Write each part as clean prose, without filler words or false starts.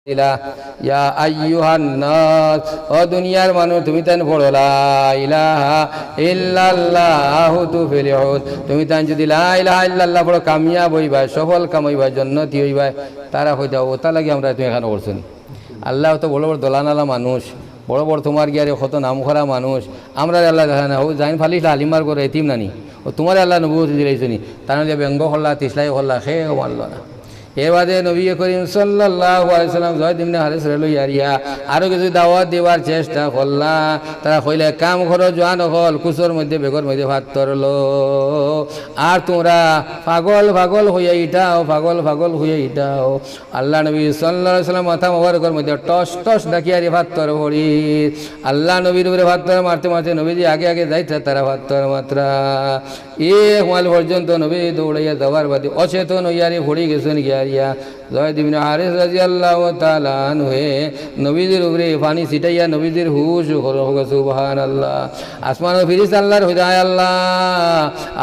ইয়া আইয়ুহান নাস, ও দুনিয়ার মানুষ তুমি তান পড়ো লা ইলাহা ইল্লাল্লাহু তুফলিহুন। তুমি তান যদি লা ইলাহা ইল্লাল্লাহ পড়ো কামিয়াব হইবা, সফল কাম হইবা, জান্নাতি হইবা। তারা হইতা ওটা লাগি আমরা তুমি এখানে করছেন। আল্লাহ তো বড় বড় দলানালা মানুষ, বড় বড় তোমার গিয়ারে কত নাম করা মানুষ, আমরা আল্লাহ দেখা না ও জাইন ফালিস হালিমার করে এতিম নানি ও তোমার আল্লাহ নবুয়তি দিলাইছনি, তার নাহলে ব্যঙ্গ করলা তিসলাই করলা সে মানল না। এর বাদে নবী করিম সাল্লাল্লাহু আলাইহি সাল্লাম জয়েদ ইবনে হারিস লইয়া আরো কিছু দাওয়াত দেওয়ার চেষ্টা করলা। তারা কইলে কাম করো জোয়ান হল, কুচোর মধ্যে বেগর মধ্যে ভাত তরলো, আর তোমরা পাগল পাগল হইয়া ইটাও, পাগল পাগল হইয়া ইটাও। আল্লাহ নবী সাল্লাল্লাহু আলাইহি সাল্লাম মাথা মোবারকের মধ্যে টস টস ডাকিয়ারি ভাত তর পড়ি। আল্লাহ নবীর উপরে ভাত তর মারতে মারতে নবীজি আগে আগে যাইতে তারা ভাত তর মাত্রা এক মাইল পর্যন্ত নবী দৌড়াইয়া যাওয়ার বাদে অচেতন হইয়ারি পড়ি গেছেন গিয়া জয়েদ ইবনে হারিস রাদিয়াল্লাহু তাআলা আনহু নবীজির উপরে পানি ছিটাইয়া নবীজির হুশ হলো। সুবহানাল্লাহ। আসমানের ফেরেশতা আল্লাহর হিদায়াত, আল্লাহ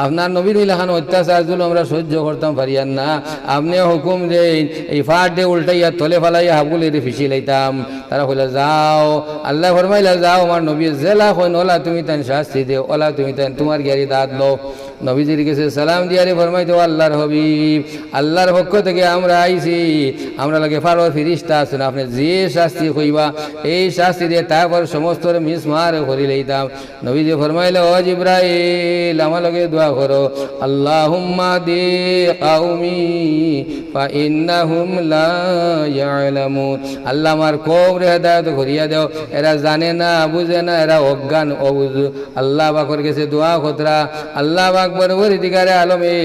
আপনার নবীর ইলাহান অত্যাচার জুলুম আমরা সহ্য করতাম পারিয়ান না, আপনি হুকুম দেন এই ফাটে উল্টাইয়া তলে ফালাইয়া হাবুলের ফিসি লাইতাম। তারা কইলা যাও, আল্লাহ ফরমাইলা যাও আমার নবী জেলা কইন ওলা তুমি তান শাস্তি দেও, ওলা তুমি তান তোমার গিয়ারি দাঁত লও। নবীজির কাছে সালাম দিয়ারে ফরমাইতো আল্লাহর হাবিব, আল্লাহর পক্ষ থেকে আমরা আইছি, আমরা লাগে ফারো ফিরিস্তা আছেন, আপনি যে শাস্তি কইবা এই শাস্তি দিয়ে তারপর সমস্ত মিসমার করি লইতাম। নবীজি ফরমাইলে ও জিবরাইল আমার লগে দোয়া করো, আল্লাহুম্মা দি কাউমি ফা ইন্নাহুম লা ইয়ালামুন। আল্লাহ আমার কওম রে হেদায়েত করিয়া দাও, এরা জানে না বুঝে না, এরা অজ্ঞান অবুঝ। আল্লাহ পাকের কাছে দোয়া কতরা, আল্লাহ পাক বরবরি দিগারে আলমে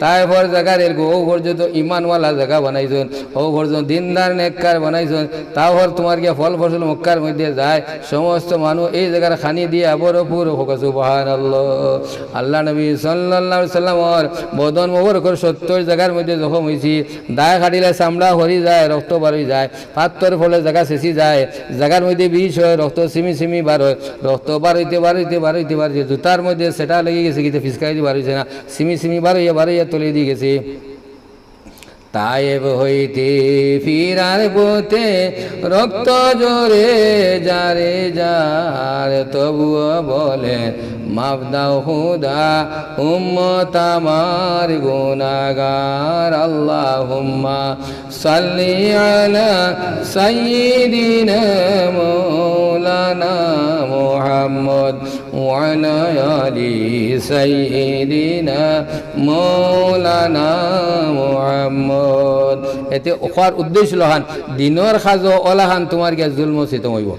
তারপর জায়গার এর ও পর্যন্ত ইমানওয়ালা জায়গা বানাইছেন, ও পর্যন্ত দিনদার নেককার বানাইছেন, তারপর তোমার গিয়ে ফল ফসল মক্কার মধ্যে যায়, সমস্ত মানুষ এই জায়গার খানি দিয়ে বরপুর হোক। সুবহানাল্লাহ। আল্লাহ নবী সাল্লাল্লাহু আলাইহি সাল্লামর বদন মোবারকের 70 জায়গার মধ্যে জখম হয়েছি, দায় খাটিলে চামড়া হরি যায়, রক্ত বার হয়ে যায়, পাত্তর ফলে জায়গা শেষি যায়, জায়গার মধ্যে বিষ হয়, রক্ত সিমি সিমি বার হয়, রক্ত বার হইতে বার হইতে বার হইতে বার হইতে জুতার মধ্যে সেটা লেগে গেছে, কিন্তু ফিসকাই বার হয়েছে না, সিমি সিমি বার হইয়া তলে দিয়ে গেছে। তায়েব হইতে ফিরার পথে রক্ত জোরে যারে যার, তবুও বলে মাফ দাও খুদা উম্মত আমার গুনাহগার। আল্লাহুম্মা সাল্লি আলা সাইয়্যিদিনা মাওলানা মুহাম্মদ ওয়া আলা আলি সাইয়্যিদিনা মাওলানা মুহাম্মদ। এতে ওখার উদ্দেশ্য লহান দিনের খাজো ওলাহান তোমার গিয়া জুলম সিতম হইব,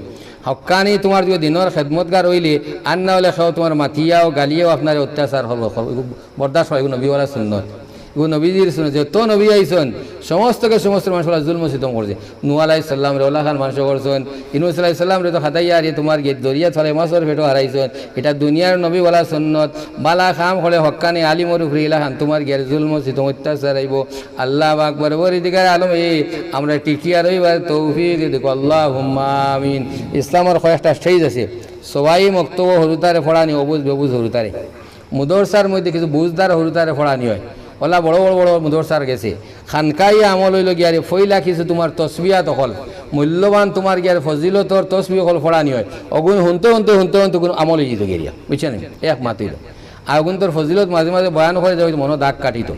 হক্কানি তোমার যদি দিনের খেদমতগার হইলে আর না হলে খাও তোমার মাথিয়াও গালিয়াও আপনার অত্যাচার হব, বরদাস্ত হয় নবীওয়ালা সুন্নত। এগুলো নবীজির শুনে যত নবী আইসন সমস্তকে সমস্ত মানুষরা জুলম সিতম করছে। নূহ আলাইহিস সালাম রে ওলা খান মানুষ করছেন, ইউনূস আলাইহিস সালাম রে তো খাদাইয়া রে তোমার গিয়ে দরিয়া ছড়াই মাছর ফেটো হারাইছেন। এটা দুনিয়ার নবীওয়ালা সুন্নত, বালা খাম হলে হক্কানি আলিমর উপরে ইলা খান তোমার গিয়ে জুলম সিতম অত্যাচার আইব। আল্লাহ আকবার বরিদিগার আলম আমরা টিকিয়া রইবার তৌফিক দিক আল্লাহুম্মা আমিন। ইসলামের কয়েকটা স্টেজ আছে, সবাই মক্তব হরুতারে ফড়ানি, অবুজ বেবুজ হরুতারে, মুদরসার মধ্যে কিছু বুঝদার হরুতারে ফড়ানি হয়। ওলা বড় বড় বড় মুদরসার গেছে খানকাই আমল হইল গিয়ারে ফইলা কিছু তোমার তসবিয়াত হল মূল্যবান তোমার গিয়ার ফজিলতর তসবি হল ফড়ানি হয়। অগুন হুনতে হুনতে হুনতে হুনতে কোনো আমল হয়ে যেত গেরিয়া, বুঝছেন এক মাতিল। আর অগুন তোর ফজিলত মাঝে মাঝে বয়ান করে যাই মনে দাগ কাটিত।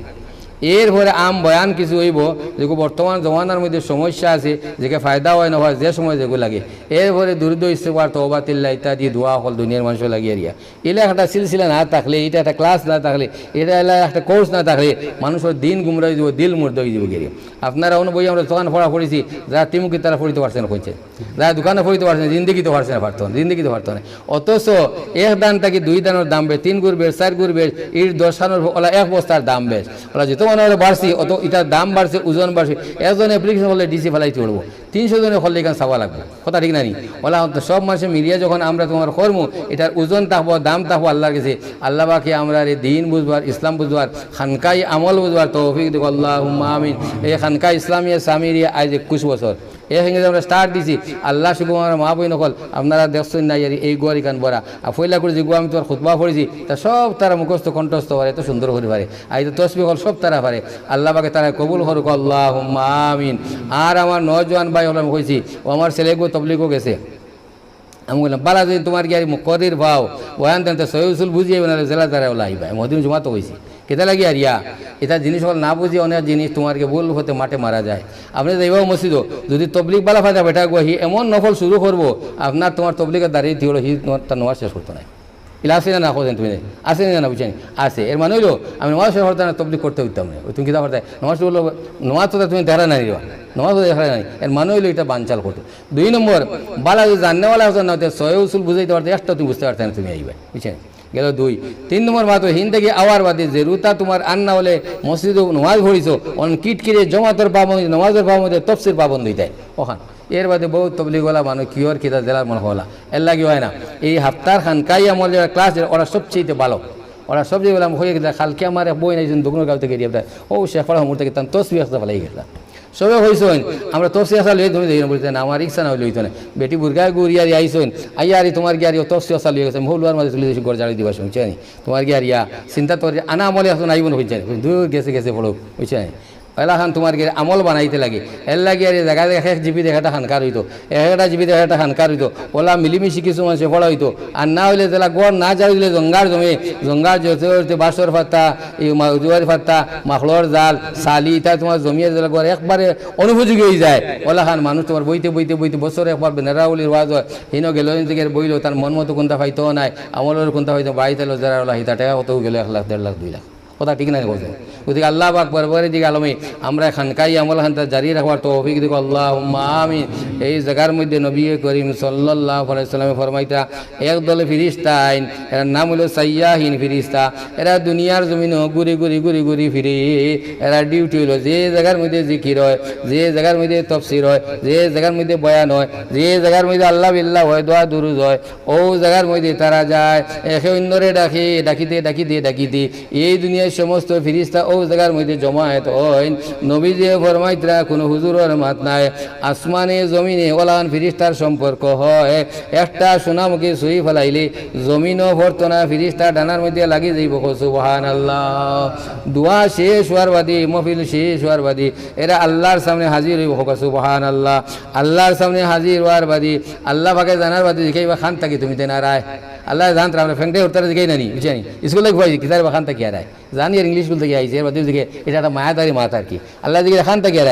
এরপরে আম বয়ান কিছু হইব যেগুলো বর্তমান জমানার মধ্যে সমস্যা আছে, যেকে ফায়দা হয় না হয় যে সময় যেগুলো লাগে। এরপরে দুর্দ ইস্তেগফার তওবা তিল্লাহ ইত্যাদি দোয়া হল দুনিয়ার মানুষ লাগিয়ে রিয়া। এলা একটা সিলসিলা না থাকলে, এটা একটা ক্লাস না থাকলে, এটা এলা একটা কোর্স না থাকলে মানুষের দিন গুমরা হয়ে যাব, দিল মুর্দ হয়ে যাব গেরিয়া। আপনারা অন্য বই আমরা দোকান পড়া পড়েছি, যারা তিমুকি তারা পড়িতে পারছে না, কইছে যারা দোকানে পড়িতে পারছে না, জিন্দগিতে পারছে না, পারত না, জিন্দগিতে পারত না। অথচ এক দান থাকি 2 দানের দাম বেশ, 3 গুণ বেশ, 4 গুণ বেশ, এর 10 খানোর ওলা 1 বস্তার দাম বেশ। ওলা যেত মানে বাড়ছি অত এটার দাম বাড়ছে, ওজন বাড়ছে। একজন অ্যাপ্লিকেশন করলে ডিসি ফেলাই চলবো, 300 জনের করলে এখানে চাওয়া লাগবে, কথা ঠিক না নি? ওলা সব মানুষের মিলিয়ে যখন আমরা তোমার কর্ম এটার ওজন থাকবো, দাম থাকবো আল্লাহর কাছে। আল্লাহ বাকে আমরা এই দিন বুঝবার, ইসলাম বুঝবার, খানকাই আমল বুঝবার তৌফিক দিক আল্লাহুম্মা আমিন। এই খানকা ইসলামিয়া সামিরিয়া আজ 21 বছর, সঙ্গে আমরা স্টার্ট দিছি আল্লাহ শুভ আমার মা বই নকল আপনারা দেখছেন না এই গোয়ারি কান বরা আর ফইলা করে যে গো আমি তোমার খুতবা পড়েছি তা সব তারা মুখস্থ কণ্ঠস্থ পারে এত সুন্দর করে পারে আর এই তসবি হল সব তারা পারে আল্লাহ পাকে তারা কবুল করুক আল্লাহুম্মা আমিন। আর আমার নজওয়ান ভাই হলাম কইছি ও আমার ছেলেগো তবলিগও গেছে আমি বললাম বালা যদি তোমার গিয়ে করির ভাও ওয়ান তেন সহিউল বুঝিয়ে বানালে জেলা তারা ওলা আইবা মদিন জমা তো হয়েছি কেতা লাগি আর ইয়া এটা জিনিস হল না বুঝিয়ে অনেক জিনিস তোমাকে ভুল হতে মাঠে মারা যায়। আপনি যাইবাও মসজিদও যদি তবলিগ বালা ফায়দা বেটা গো হি এমন নফল শুরু করবো আপনার তোমার তবলিগের দাঁড়িয়ে দিল হি তার নমাজ শেষ করতো না ইলা আসে না খোঁজেন তুমি আসে না বুঝছেন আসে এর মানে হইলো আমি নমাজ শেষ করতে না তবলিগ করতে হইতাম না তুমি কিতা করতে নমাজ হলো নমাজ তো তুমি দেখা নাই দিবা নমাজ দেখা নাই এর মানে হইলো এটা বানচাল করতো। 2 নম্বর বালা যদি জাননেওয়ালা হতো না সয় উসুল বুঝাইতে পারতে একটা তুমি বুঝতে পারতে না তুমি আইবা বুঝছেন গেল 2। 3 নম্বর মাত্র হিন থেকে আওয়ার বাদে যে রুতা তোমার আন্না হলে মসজিদ নমাজ ভরিছো অন কিটকিরে জমাতর পাবন্দি নমাজের পাবন্দি তফসির পাবন্দি দেয় ওখান এর বাদে বহু তবলিগওয়ালা মানুষ কিওর কিতা জেলার মনে হলা এর লাগে হয় না এই হাফতার খানকাই আমার যারা ক্লাস ওরা সবচেয়ে ভালো ওরা সবচেয়ে বললাম হয়ে গেছে খালকে আমার বই নাই দোকানের গাঁও থেকে গিয়ে ও শেফাড়া মুহূর্তে গেতাম তসবি আসতে ভালাই গেলাম সবে হয়েছেন আমরা তফসি আসা লই তুমি দেখি বলতেন আমার ইচ্ছা না লইতো না বেটি বুর্গায় গুড়িয়ারি আইসেন আইয়ারি তোমার গিয়ারি তফসি আসা লই গেছে মহুলার মাঝে চলে গেছি গড় জাড়ি দিবা শুনছে তোমার গিয়ারিয়া চিন্তা তোর আনা আমলে আসুন আইব না হয়েছে দূর গেছে গেছে পড়ো বুঝছে এলা খান তোমার গিয়ে আমল বানাইতে লাগে এর লাগে আর জায়গা দেখা এক জিবি দেখাটা খানকার হইতো একটা জিবি দেখাটা খানকার হইতো ওলা মিলিমিশি কিছু মানুষ পড়া হইতো আর না হইলে তাহলে গড় না যাই দিলে জঙ্গার জমে জঙ্গার জতে বাঁশর ফাত্তা এই জুয়ারি ফাত্তা মাখলর জাল সালি তা তোমার জমিয়ে দিলে গড় একবারে অনুপযোগী হয়ে যায় ওলা খান মানুষ তোমার বইতে বইতে বইতে বছর একবার নেরাউলির ওয়াজ হয় হিনো গেল থেকে বইলো তার মন মতো কোনটা পাইতো নাই আমলের কোনটা হইতো বাড়িতে যারা ওলা হিতা টাকা কত গেলো 1 লাখ 1.5 লাখ 2 লাখ কথা ঠিক নাই বলছে গতিকে আল্লাহ পাক বরবরে দিকে আলমে আমরা খানকাই আমল খানটা জারি রাখবার তৌফিক দিক আল্লাহুম্মা আমিন। এই জায়গার মধ্যে নবী করিম সাল্লাল্লাহু আলাইহি সাল্লামে ফরমাইতা একদল ফেরেশতা আইন এর নাম হলো সাইয়াহিন ফেরেশতা এরা দুনিয়ার জমিনে ঘুরি ঘুরি ঘুরি ঘুরি ফিরে এরা ডিউটি হলো যে জায়গার মধ্যে জিকির হয় যে জায়গার মধ্যে তাফসীর হয় যে জায়গার মধ্যে বয়ান হয় যে জায়গার মধ্যে আল্লাহ বিল্লাহ হয় দোয়া দুরুদ হয় ও জায়গার মধ্যে তারা যায় একে অন্যরে ডাকে ডাকিতে ডাকিতে ডাকিতে এই দুনিয়ার সমস্ত ফেরেশতা ও জায়গার মধ্যে জমায়েত হয়। নবীজি ফরমাইতরা কোনো হুজুরের মাত নাই আসমানে জমিনে ওলান ফেরেশতার সম্পর্ক হয় একটা সোনামুখী সুই ফেলাইলে জমিনও ভরতো না ফেরেশতা ডানার মধ্যে লাগি যাইব সুবহানাল্লাহ। দোয়া শেষ হওয়ার বাদী মহফিল শেষ হওয়ার বাদী এরা আল্লাহর সামনে হাজির হইব সুবহানাল্লাহ। আল্লাহর সামনে হাজির হওয়ার বাদী আল্লাহ পাকে জানার বাদী দেখাইবা খান থাকি তুমি তেনা রায় আল্লাহ জানতে আমরা ফ্যাংটে উত্তরে দিকেই নানি বুঝছি স্কুলে খুয়াইছি কিতার বাখান থেকে আর জানি আর ইংলিশ স্কুল থেকে আইছে এর বাদে দিকে এটা একটা মায়াদারি মাত আর কি আল্লাহ দিকে খান থেকে আর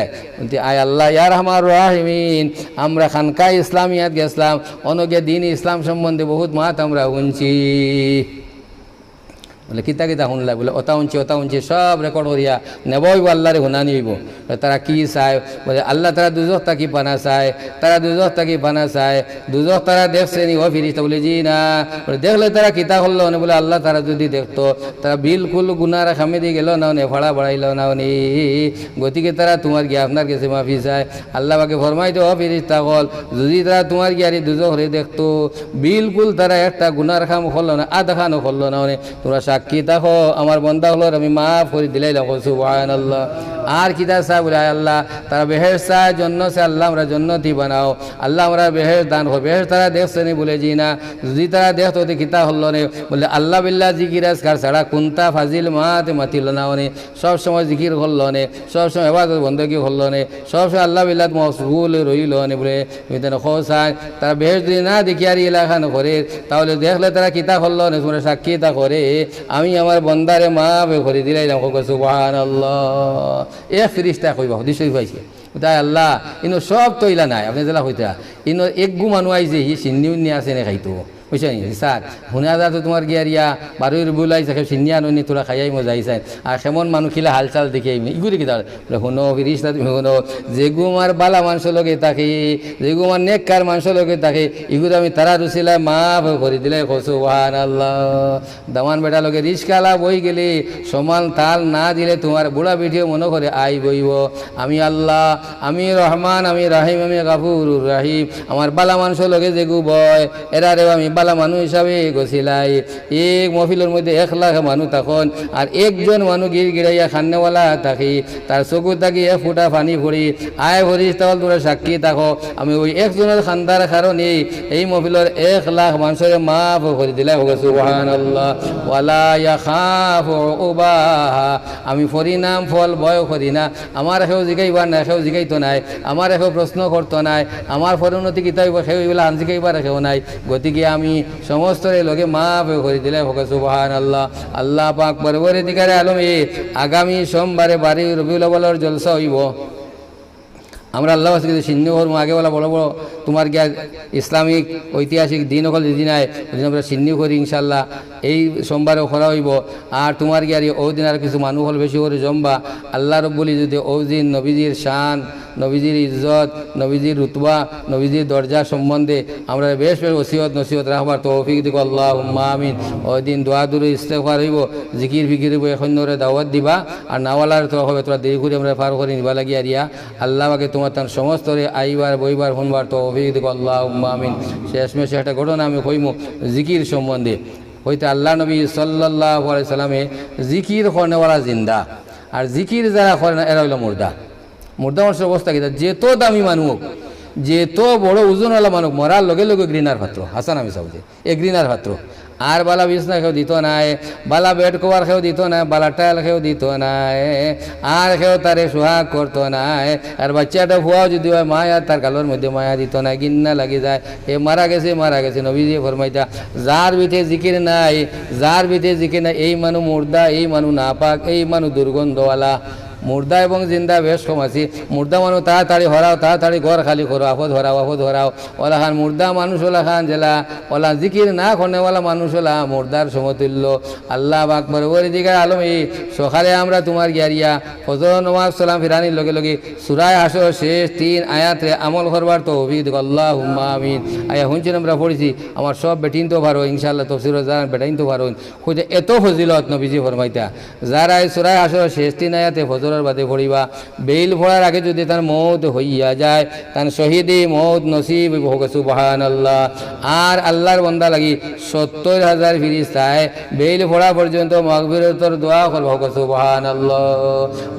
আয় আল্লাহ ইয়া রহমান রাহিমিন আমরা খানকায় ইসলামিয়াত গেছিলাম অনগে দিন ইসলাম সম্বন্ধে বহুত মাত আমরা শুনছি বলে কিতা কিতা শুনলা বলে ওটা উঞ্চি সব রেকর্ড করিয়া নেবইব আল্লাহরে শুনানি হইব তারা কি চায় বলে আল্লাহ তারা দুজক তাকি পানা চায় তারা দুজক তাকি পানা চায় দুজক তারা দেখছে নি ও ফিরিস্তা বলে জি না বলে দেখলে তারা কিতা করলো না বলে আল্লাহ তারা যদি দেখতো তারা বিলকুল গুনার খামে দিয়ে গেল না নে ভাড়া বাড়াইল না নি গতিকে তারা তোমার গিয়ে আপনার কাছে মাফি চায় আল্লাহ বাকে ফরমাইতো ও ফিরিস্তা কল যদি তারা তোমার গিয়ে আর দুজক হরে দেখতো বিলকুল তারা একটা গুনার খাম করলো না আধা খানো করলো না তোমরা সাক্ষী দেখো আমার বন্দা হলো আমি মাফ করে দিলাইলাম সুবহানাল্লাহ। আর কিতা চায় বলে আল্লাহ তারা বেহেশত চায় জন্য সে আল্লাহ আমরা জন্নতি বানাও আল্লাহ আমরা বেহেশত দান করো বেহেশত তারা দেখছে নি বলে জি না যদি তারা দেখতো কিতা হলো নে বলে আল্লাহ বিল্লাহ জিকির আজকার ছাড়া কুন্তা ফাজিল মাতে মাতিল না নে সবসময় জিকির করলো নে সবসময় এবাদত বন্দগি করলো নে সবসময় আল্লাহ বিল্লাহ মশগুল রইল নে বলে তুমি তেন খোঁচায় তারা বেহেশত যদি না দেখি আর এলাকান করে তাহলে দেখলে তারা কিতা করলো নে তোমরা সাক্ষী তা করে আমি আমার বন্দারে মাফ করে দিলাইলাম সুবহানাল্লাহ। এক ফেরেশতা কইবা হদিস পাইছে তাই আল্লাহ ইনো সব তৈলা নাই আপনি জেলা হইতা ইনো এক গু মানুষ আইছে হি চিন্নি উন্নি আছে নে খাইতো বুঝছেন স্যার শুনা যা তো তোমার গিয়ারিয়া বারোই রবিউল আইসা চিনিয়া ননি তোরা খাইয়াই মজা আইসাই আর কেমন মানুষ খিলা হালচাল দেখি ইগুরি কি তাহলে শুনো ফিরিস্তা তুমি শুনো যেগু আমার বালা মানুষ লগে থাকে যেগু আমার নেককার মানুষ লগে থাকে ইগুলো আমি তারা রুচিলাই মাফ করে দিলে সুবহানাল্লাহ। দামান বেটা লগে রিস্কালা বই গেলে সমান তাল না দিলে তোমার বুড়া বেটিও মনে করে আই বইব আমি আল্লাহ আমি রহমান আমি রাহিম আমি গাফুর রাহিম আমার বালা মানুষ লগে যেগু বয় এরা রে আমি বালা মানুষ হিসাবে গছিলাই এক মহফিলের মধ্যে 1 লাখ মানুষ তখন আর একজন মানুষ গিড়াইয়া খান্নেওয়ালা থাকি তার চকু থাকি 1 ফুটা পানি ভরি আয় ভরিস তাহলে তোরা সাক্ষী থাকো আমি ওই একজনের খান্দার কারণে এই মহফিলের 1 লাখ মানুষের মাফ করে দিলাই হোক সুবহানাল্লাহ ওয়ালা ইয়াখাফু উবাহা আমি পরিণাম ফল ভয় করি না আমার একেও জিগাইবার না একেও জিগাইতো নাই আমার একেও প্রশ্ন করতো নাই আমার পরিণতি কিতা হইব সেও এগুলো আন জিগাইবার একেও নাই গতিকে আমি সমস্তরে লগে মাফ করে দিলাই হোক সুবহানাল্লাহ আল্লাহ পাক পরবর্তীকালে আলমে আগামী সোমবারে বাড়ি রবিউল আউয়ালের জলসা হইব আমরা আল্লাহ কিন্তু সিন্ধু করবো আগেওয়ালা বড় বড় তোমার গিয়া ইসলামিক ঐতিহাসিক দিন হল যেদিনায় ওদিন আমরা সিন্ধু করি ইনশাল্লাহ এই সোমবারেও করা হইব আর তোমার গিয়ার ওদিন আর কিছু মানুষ হল বেশি করে জমবা আল্লাহ রব্বুলি যদি ওদিন নবীজির শান নবীজির ইজ্জত নবীজির রুতবা নবীজির দরজা সম্বন্ধে আমরা বেশ বেশ ওসিয়ত নসিহত রাখবার তৌফিক দিব আল্লাহুম্মা আমিন ওই দিন দোয়া দূরে ইস্তেগফার হইব জিকির ফিকির হইব এখন ধরে দাওয়াত দিবা আর নাওয়ালার তো হবে তোরা দেরি করে আমরা পার করে নিবা লাগিয়া রিয়া আল্লাহ বাকে তোমার তার সমস্ত আইবার বইবার শুনবার তৌফিক দিব আল্লাহুম্মা আমিন শেষমেশ একটা ঘটনা আমি কইমু জিকির সম্বন্ধে হইতে আল্লাহ নবী সাল্লাল্লাহু আলাইহি সাল্লামে জিকির করনেওয়ালা জিন্দা আর জিকির যারা করে না এরা হইল মুর্দা মুর্দা মানুষের অবস্থা কি যেত দামি মানুষ যেত বড় ওজনওয়ালা মানুষ মরার লগে লগে গ্রিনার পাত্র হাসান আমি সবজি এ গ্রিনার পাত্র আর বালা বিছনা খেয়েও দিত নাই বালা বেড কভার খেয়েও দিত না বালা টাইল খেয়েও দিত নাই আর খেয়েও তারে সোহাগ করতো নাই আর বাচ্চাটা ভুয়াও যদি হয় মায়া তার গালোর মধ্যে মায়া দিত না গিন্না লাগি যায় এ মারা গেছে নবীজি ফরমাইতা যার ভিতরে জিকির নাই যার ভিতরে জিকির নাই এই মানুষ মুর্দা এই মানুষ নাপাক এই মানুষ দুর্গন্ধওয়ালা মুর্দা এবং জিন্দা বেশ কম আছি মুর্দা মানুষ তাড়াতাড়ি হরাও তাড়াতাড়ি ঘর খালি করো আফদ হরাও ওলা খান মুর্দা মানুষ ওলা খান জেলা ওলা জিকির না খনেওয়ালা মানুষ ওলা মুর্দার সমতুল্য আল্লাহ আকবার ওর দিকে আলম এই সকালে আমরা তোমার গিয়ারিয়া ফজর নামাজ সালাম ফিরানির লগে লগে সূরা হাসর শেষ 3 আয়াতে আমল করবার তৌফিক দিও আল্লাহুম্মা আমিন আয়া হুনছেন আমরা পড়েছি আমার সব বেটিন তো ভালো ইনশাআল্লাহ তাফসীর জান বেটাইন তো ভালো খুঁজে এত ফজিলত নবীজি ফরমাইতা যারা এই সূরা হাসর শেষ 3 আয়াতে ফজর বাদে পড়িবা বেইল পড়ার আগে যদি তার মৌত হইয়া যায় তার শহীদি মৌত নসিব হোক সুবহানাল্লাহ আর আল্লাহর বান্দা লাগি ৭০,০০০ ফেরেশতায় বেইল পড়া পর্যন্ত মাগফিরাতের দোয়া করব হোক সুবহানাল্লাহ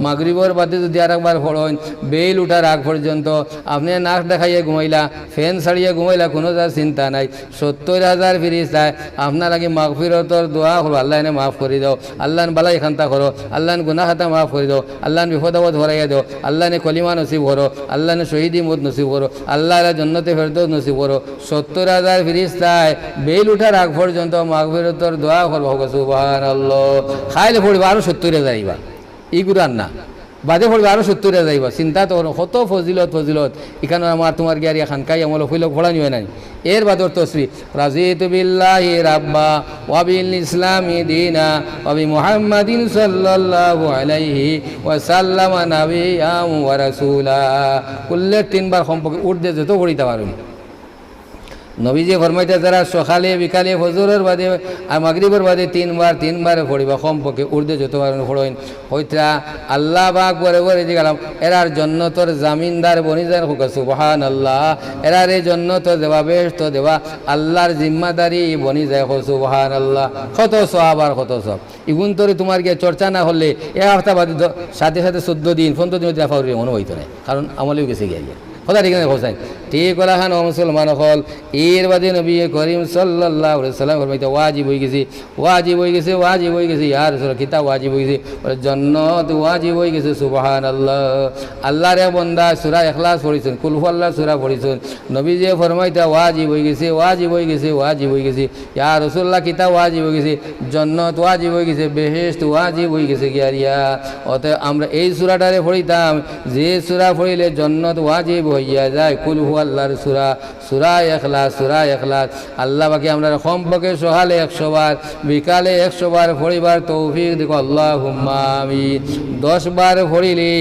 মাগরিবের বাদে যদি আরেকবার পড়েন বেইল উঠার আগ পর্যন্ত আপনি নাক দেখাইয়া ঘুমাইলা ফ্যান ছাড়িয়ে ঘুমাইলা কোনো যা চিন্তা নাই ৭০,০০০ ফেরেশতায় আপনার লাগি মাগফিরাতের দোয়া করব আল্লাহ এনে মাফ করে দাও আল্লাহ বালাই খান্তা করো আল্লাহ গুনাহ খাতা মাফ করে দাও আল্লাহ বিপদাবদ ভরাইয়া দো আল্লাহ নে কলিমা নসিব করো আল্লাহ নে শহীদি মত নসিব করো আল্লাহ জন্নতে ফেরদৌস নসিব করো ৭০,০০০ ফেরেশতায় বেইল উঠার আগ পর্যন্ত মাগফিরাতের দোয়া করব সুবহানাল্লাহ খাইলে পড়বা আরো ৭০,০০০ যাইবা ই কুরআন না বাদে পড়বে আরো ৭০,০০০ যাইবা চিন্তা তো কত ফজিলত এখানে আমার তোমার গিয়ারিয়া খানকাই আমল হইল ফোড়ানি হয় নাই এর বাদর তসবি রাজিতু বিল্লাহি রাব্বা ওয়া বিল ইসলামি দীনা ওয়া বি মুহাম্মাদিন সাল্লাল্লাহু আলাইহি ওয়া সাল্লাম নাবিয়্যা ওয়া রাসূলা কুল্লে 3 বার সম্পর্কে উর্দে যত পড়িতে পারুন নবীজি ফরমাইতে যারা সকালে বিকালে ফজরের বাদে আর মাগরিবের বাদে 3 বার পড়িবা সম্পর্কে উর্দে যত বার পড়েন হইতা আল্লাহ পাক বরে দিলাম এরার জন্নতর জামিনদার বনি যায় সুবহানাল্লাহ এরার এই জন্নত দেওয়া বেহেশত দেওয়া আল্লাহর জিম্মাদারি বনি যায় সুবহানাল্লাহ কত সওয়াব আর কত সওয়াব ইগুন তোরে তোমার গিয়ে চর্চা না হলে এক হপ্তাহ বাদে সাথে 14 দিন 15 দিন ফাউরি মনে হইতো না কারণ আমলেও গেছে গিয়ে কথা ঠিক না হোসেন ঠিক ওলা খান মুসলমান হল এর বাদে নবী করিম সাল্লাল্লাহু আলাইহি সাল্লাম ফরমাইতে ওয়াজিব হয়ে গেছে ইয়া রাসূল কিতাব ওয়াজিব হয়ে গেছে জান্নাত ওয়াজিব হয়ে গেছে সুবহানাল্লাহ আল্লাহর বান্দা সূরা ইখলাস পড়িছেন কুল হুয়াল্লাহ সূরা পড়িছেন নবী যে ফরমাইতে ওয়াজিব হয়ে গেছে ইয়া রাসূলুল্লাহ কিতাব ওয়াজিব হয়ে গেছে জান্নাত ওয়াজিব হয়ে গেছে বেহেশত ওয়াজিব হয়ে গেছে গিয়ারিয়া অতএব আমরা এই সূরাটারে পড়িতাম যে সূরা পড়িলে জান্নাত ওয়াজিব হইয়া যায় কুল হুয়াল্লাহর সূরা ইখলাস আল্লাহ বাকি আমরা কমপক্ষে সকালে 100 বার বিকালে 100 বার পড়িবার তৌফিক দিও আল্লাহুম্মা আমিন 10 বার পড়িলে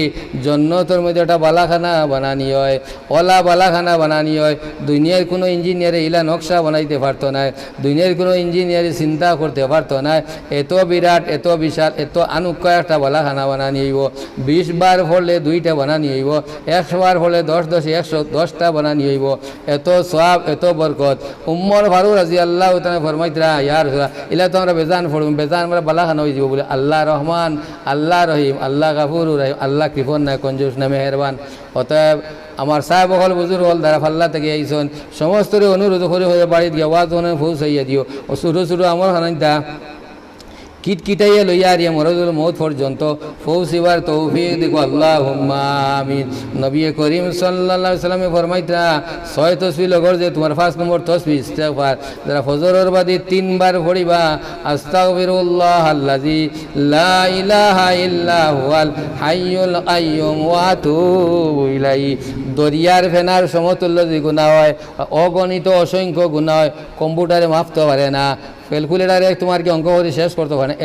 জান্নাতের মধ্যে একটা বালাখানা বানানি হয় ওলা বালাখানা বানানি হয় দুনিয়ার কোনো ইঞ্জিনিয়ারে ইলা নকশা বানাইতে পারতো না দুনিয়ার কোনো ইঞ্জিনিয়ারে চিন্তা করতে পারতো না এত বিরাট এত বিশাল এত আনুক্য একটা বালাখানা বানানি হইব 20 বার পড়লে 2টা বানানি হইব 100 বার পড়লে 10 110টা বানানি বানানি হইব এত সওয়াব এত বরকত উম্মর ফারুক রাদিয়াল্লাহু তাআলা ফরমাইতরা ইয়া রাসূলুল্লাহ ইলা তো আমরা বেজান পড়ব বেজান আমরা বালাখানা হয়ে যাব বলে আল্লাহ রহমান আল্লাহ রহিম আল্লাহ গাফুরুর রহিম আল্লাহ কৃপণ না কঞ্জুস না মেহেরবান অতএব আমার সাহেব হল বুজুর্গ হল দ্বারা ফাল্লা থেকে আইসন সমস্তরে অনুরোধ করে হয়ে বাড়িতে গিয়ে ওয়াজ ওনে পৌঁছাইয়া দিও ও ছোটো ছোটো আমার খানাইতা কিটকিটাইয়া লইয়া আরিয়া মরদুল মৌত পর্যন্ত পৌঁছিবার তৌফিক দেখো আল্লাহুম্মা আমিন। নবী করিম সাল্লাল্লাহু আলাইহি সাল্লামে ফরমাইতা 6 তসবিহ লগর যে তোমার 5 নম্বর তসবিহ ইস্তিগফার যারা ফজরের বাদে 3 বার পড়িবা আস্তাগফিরুল্লাহ আল্লাযী লা ইলাহা ইল্লা হুয়াল হাইয়ুল কাইয়্যুম ওয়া আতুবু ইলাইহি দরিয়ার ফেনার সমতুল্য যে গুনাহ হয় অগণিত অসংখ্য গুনাহ হয় কম্পিউটারে মাপতে পারে না ক্যালকুলেটারে তোমার কি অঙ্ক করে শেষ করতে পারে না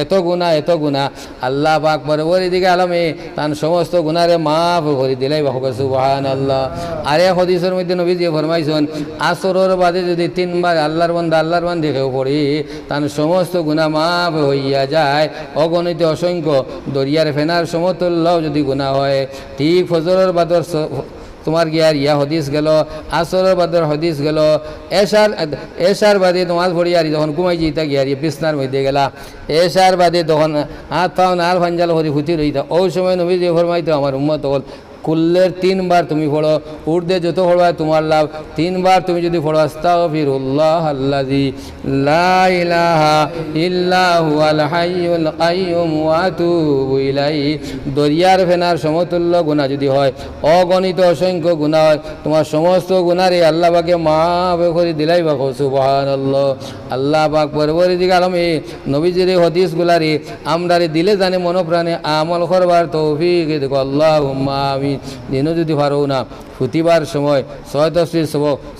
এত গুণা আল্লাহ পাক বরাবরই দিকে আলমে তার সমস্ত গুণারে মাফ করে দিলাই বাহু সুবহানাল্লাহ। আর এক হাদিসের মধ্যে নবীজি ফরমাইছেন আসরের বাদে যদি 3 বার আল্লাহর বান্দা কেউ পড়ি তার সমস্ত গুণা মাফ হইয়া যায় অগণিত অসংখ্য দরিয়ার ফেনার সমতুল্য যদি গুণা হয়। ঠিক ফজরের বাদর তোমার গিয়ার ইয়া হদিস গেল আসরের বাদর হদিস গেল এশার বাদে তোমার পড়িয়ারি যখন ঘুমাই যেতা গিয়ার বিছনার মধ্যে গেলা এশার বাদে তখন হাত পাও নাল ফাঞ্জাল হরি ফুটি রইতা ওই সময় নবী যে ফরমাইতো আমার উম্মত হল কুল্লের 3 বার তুমি পড়ো উর্দে যত পড়বা তোমার লাভ 3 বার তুমি যদি পড়ো আস্তাগফিরুল্লাহ আল্লাযী লা ইলাহা ইল্লা হুয়াল হাইয়ুল কাইয়্যুম ওয়া আতুবু ইলাইহি দরিয়ার ফেনার সমতুল্য গুনাহ যদি হয় অগণিত অসংখ্য গুনাহ হয় তোমার সমস্ত গুনাহরে আল্লাহ পাকে মাফ করে দিলাই বা সুবহানাল্লাহ। আল্লাহ পাক পরবর্তীকালে আলমে নবীজির হাদিসগুলারে আমরারে দিলে জানে মনোপ্রাণে আমল করবার তৌফিক দেখো আল্লাহুম্মা আমিন। দিনও যদি পারো না প্রতিবার সময় 6 তসবিহ